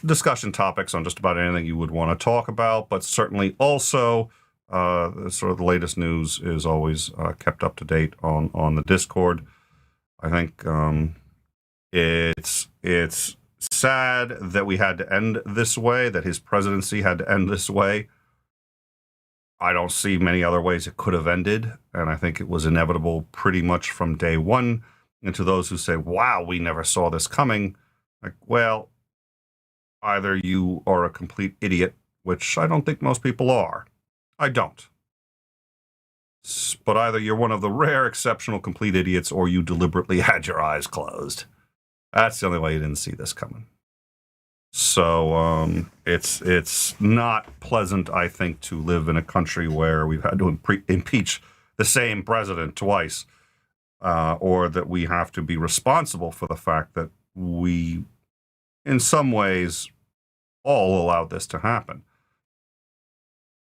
[SPEAKER 10] discussion topics on just about anything you would want to talk about. But certainly also sort of the latest news is always kept up to date on the Discord. I think it's sad that we had to end this way, that his presidency had to end this way. I don't see many other ways it could have ended, and I think it was inevitable pretty much from day one. And to those who say, wow, we never saw this coming, like, well, either you are a complete idiot, which I don't think most people are. I don't. But either you're one of the rare, exceptional, complete idiots, or you deliberately had your eyes closed. That's the only way you didn't see this coming. So it's not pleasant, I think, to live in a country where we've had to impeach the same president twice, or that we have to be responsible for the fact that we, in some ways, all allowed this to happen.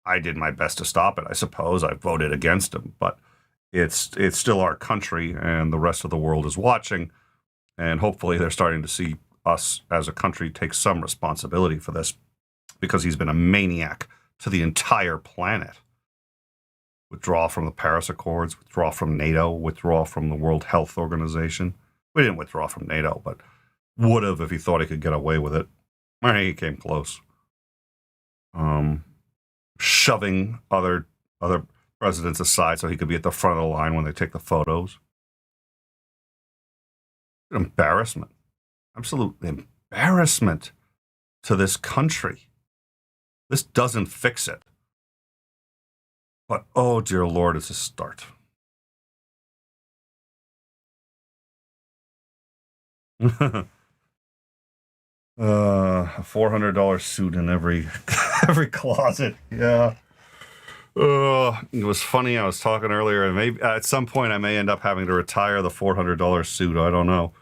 [SPEAKER 10] I did my best to stop it, I suppose. I voted against him, but it's still our country, and the rest of the world is watching, and hopefully they're starting to see us as a country take some responsibility for this, because he's been a maniac to the entire planet. Withdraw from the Paris Accords, withdraw from NATO, withdraw from the World Health Organization. We didn't withdraw from NATO, but would have if he thought he could get away with it. He came close. Shoving other presidents aside so he could be at the front of the line when they take the photos. An embarrassment. Absolute embarrassment to this country. This doesn't fix it. But, oh, dear Lord, it's a start. A $400 suit in every closet. Yeah. It was funny. I was talking earlier, and maybe at some point I may end up having to retire the $400 suit. I don't know.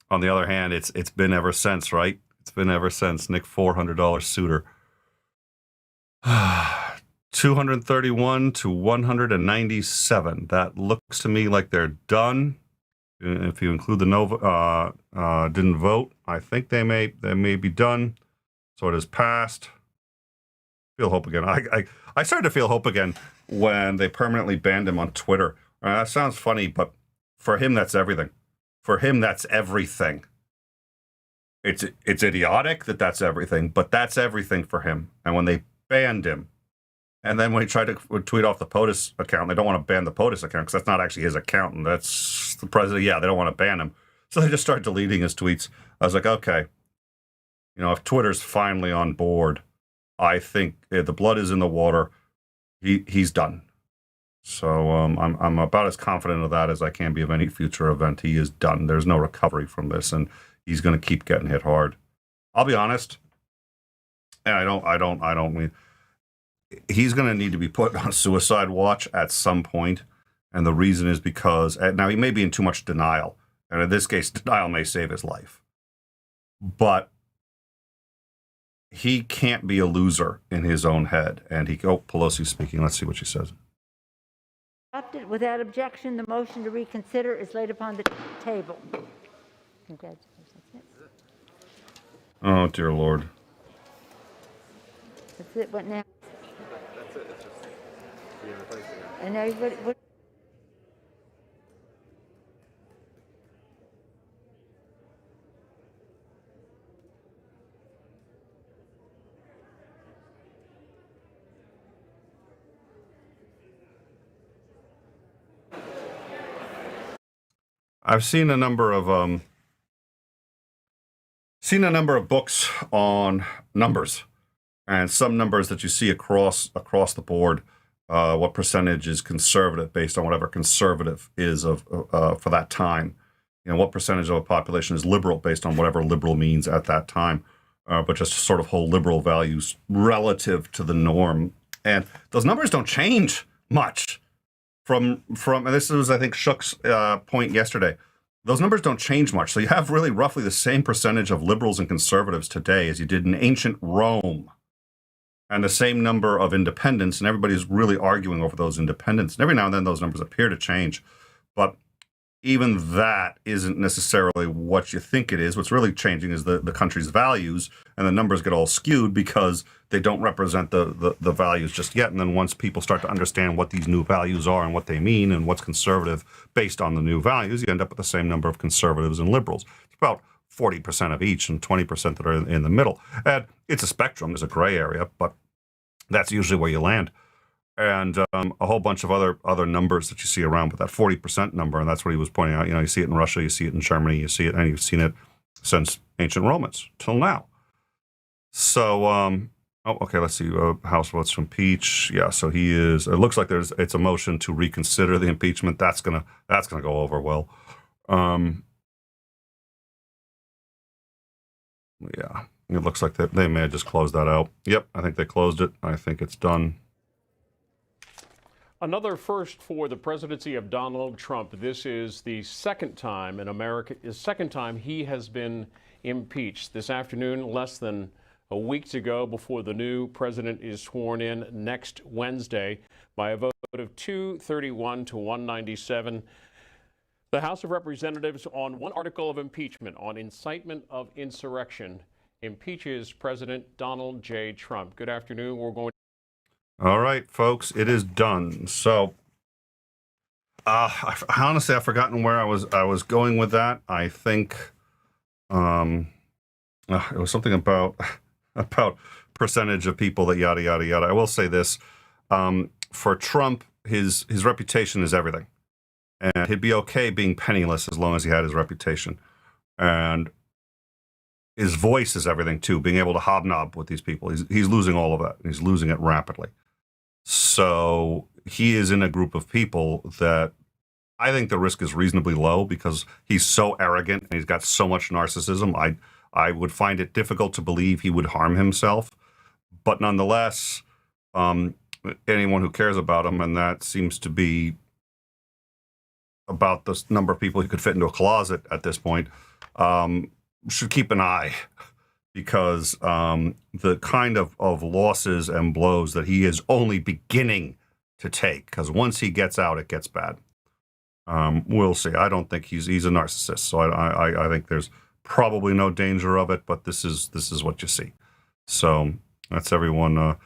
[SPEAKER 10] On the other hand, it's been ever since, right? It's been ever since. Nick, $400 suitor. 231 to 197. That looks to me like they're done. If you include the didn't vote, I think they may be done. So it is passed. Feel hope again. I started to feel hope again when they permanently banned him on Twitter. That sounds funny, but for him, that's everything. For him, that's everything. It's idiotic that that's everything, but that's everything for him. And when they banned him, and then when he tried to tweet off the POTUS account, they don't want to ban the POTUS account because that's not actually his account, and that's the president. Yeah, they don't want to ban him. So they just started deleting his tweets. I was like, okay, if Twitter's finally on board, I think the blood is in the water. He's done. So I'm about as confident of that as I can be of any future event. He is done. There's no recovery from this, and he's going to keep getting hit hard. I'll be honest, and I don't mean he's going to need to be put on suicide watch at some point. And the reason is because, now he may be in too much denial. And in this case, denial may save his life. But he can't be a loser in his own head. And Pelosi's speaking. Let's see what she says.
[SPEAKER 18] Adopted without objection, the motion to reconsider is laid upon the table. Congratulations.
[SPEAKER 10] Oh, dear Lord.
[SPEAKER 18] That's it. What now?
[SPEAKER 19] That's it. It's just being replaced again.
[SPEAKER 18] And now what?
[SPEAKER 10] I've seen a number of books on numbers, and some numbers that you see across the board. What percentage is conservative based on whatever conservative is for that time? You know, what percentage of a population is liberal based on whatever liberal means at that time? But just sort of hold liberal values relative to the norm, and those numbers don't change much. From and this was, I think, Shook's point yesterday. Those numbers don't change much. So you have really roughly the same percentage of liberals and conservatives today as you did in ancient Rome, and the same number of independents. And everybody's really arguing over those independents. And every now and then those numbers appear to change. But even that isn't necessarily what you think it is. What's really changing is the country's values, and the numbers get all skewed because they don't represent the values just yet. And then once people start to understand what these new values are and what they mean and what's conservative based on the new values, you end up with the same number of conservatives and liberals. It's about 40% of each and 20% that are in the middle. And it's a spectrum. There's a gray area, but that's usually where you land. And a whole bunch of other numbers that you see around with that 40% number, and that's what he was pointing out. You know, you see it in Russia, you see it in Germany, you see it, and you've seen it since ancient Romans till now. So, okay, let's see. House votes to impeach. Yeah, so he is. It looks like it's a motion to reconsider the impeachment. That's gonna go over well. Yeah, it looks like they may have just closed that out. Yep, I think they closed it. I think it's done.
[SPEAKER 11] Another first for the presidency of Donald Trump. This is the second time in America, he has been impeached. This afternoon, less than a week to go before the new president is sworn in next Wednesday by a vote of 231 to 197. The House of Representatives, on one article of impeachment on incitement of insurrection, impeaches President Donald J. Trump. Good afternoon. We're going.
[SPEAKER 10] All right, folks, it is done. So, honestly, I've forgotten where I was going with that. I think it was something about percentage of people that yada yada yada. I will say this: for Trump, his reputation is everything, and he'd be okay being penniless as long as he had his reputation, and his voice is everything too. Being able to hobnob with these people, he's losing all of that. He's losing it rapidly. So he is in a group of people that I think the risk is reasonably low because he's so arrogant and he's got so much narcissism. I would find it difficult to believe he would harm himself. But nonetheless, anyone who cares about him, and that seems to be about the number of people he could fit into a closet at this point, should keep an eye. Because the kind of losses and blows that he is only beginning to take, because once he gets out, it gets bad. We'll see. I don't think he's a narcissist, so I think there's probably no danger of it. But this is what you see. So that's everyone.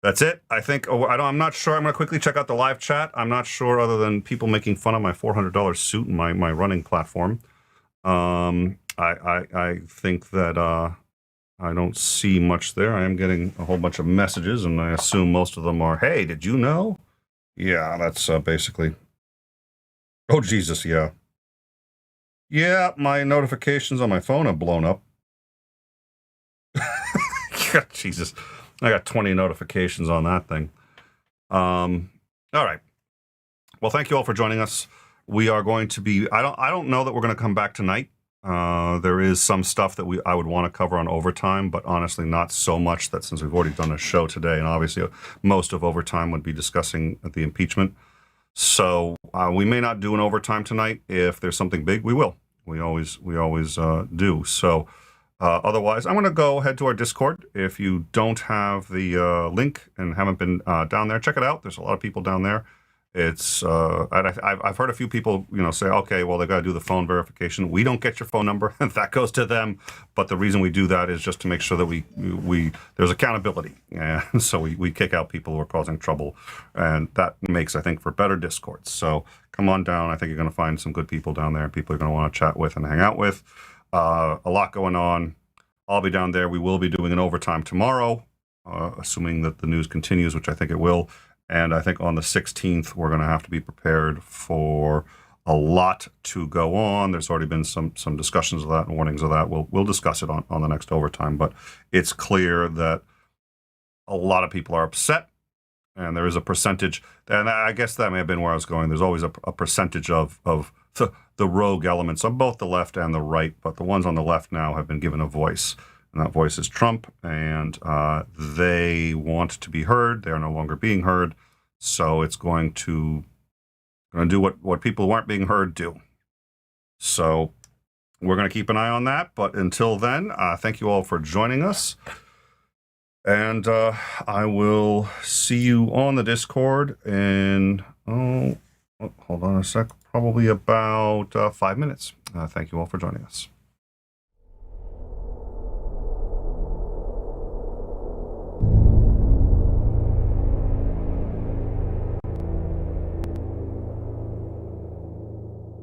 [SPEAKER 10] That's it. I think. I'm not sure. I'm going to quickly check out the live chat. I'm not sure, other than people making fun of my $400 suit and my running platform. I think that. I don't see much there. I am getting a whole bunch of messages, and I assume most of them are, hey, did you know? Yeah, that's basically. Oh, Jesus, yeah. Yeah, my notifications on my phone have blown up. Jesus, I got 20 notifications on that thing. All right. Well, thank you all for joining us. We are going to be, I don't know that we're going to come back tonight. There is some stuff that I would want to cover on overtime, but honestly not so much that since we've already done a show today, and obviously most of overtime would be discussing the impeachment. So we may not do an overtime tonight. If there's something big, we will. We always do. So otherwise, I'm going to go head to our Discord. If you don't have the link and haven't been down there, check it out. There's a lot of people down there. It's I've heard a few people say, okay, well, they got to do the phone verification. We don't get your phone number, and that goes to them. But the reason we do that is just to make sure that we there's accountability, and so we kick out people who are causing trouble, and that makes, I think, for better discourse. So come on down. I think you're going to find some good people down there, people you're going to want to chat with and hang out with. A lot going on. I'll be down there. We will be doing an overtime tomorrow, assuming that the news continues, which I think it will. And I think on the 16th, we're going to have to be prepared for a lot to go on. There's already been some discussions of that and warnings of that. We'll discuss it on the next overtime. But it's clear that a lot of people are upset, and there is a percentage. And I guess that may have been where I was going. There's always a percentage of the rogue elements on both the left and the right. But the ones on the left now have been given a voice. And that voice is Trump, and they want to be heard. They are no longer being heard, so it's going to do what people who aren't being heard do. So we're going to keep an eye on that. But until then, thank you all for joining us, and I will see you on the Discord in hold on a sec, probably about 5 minutes. Thank you all for joining us.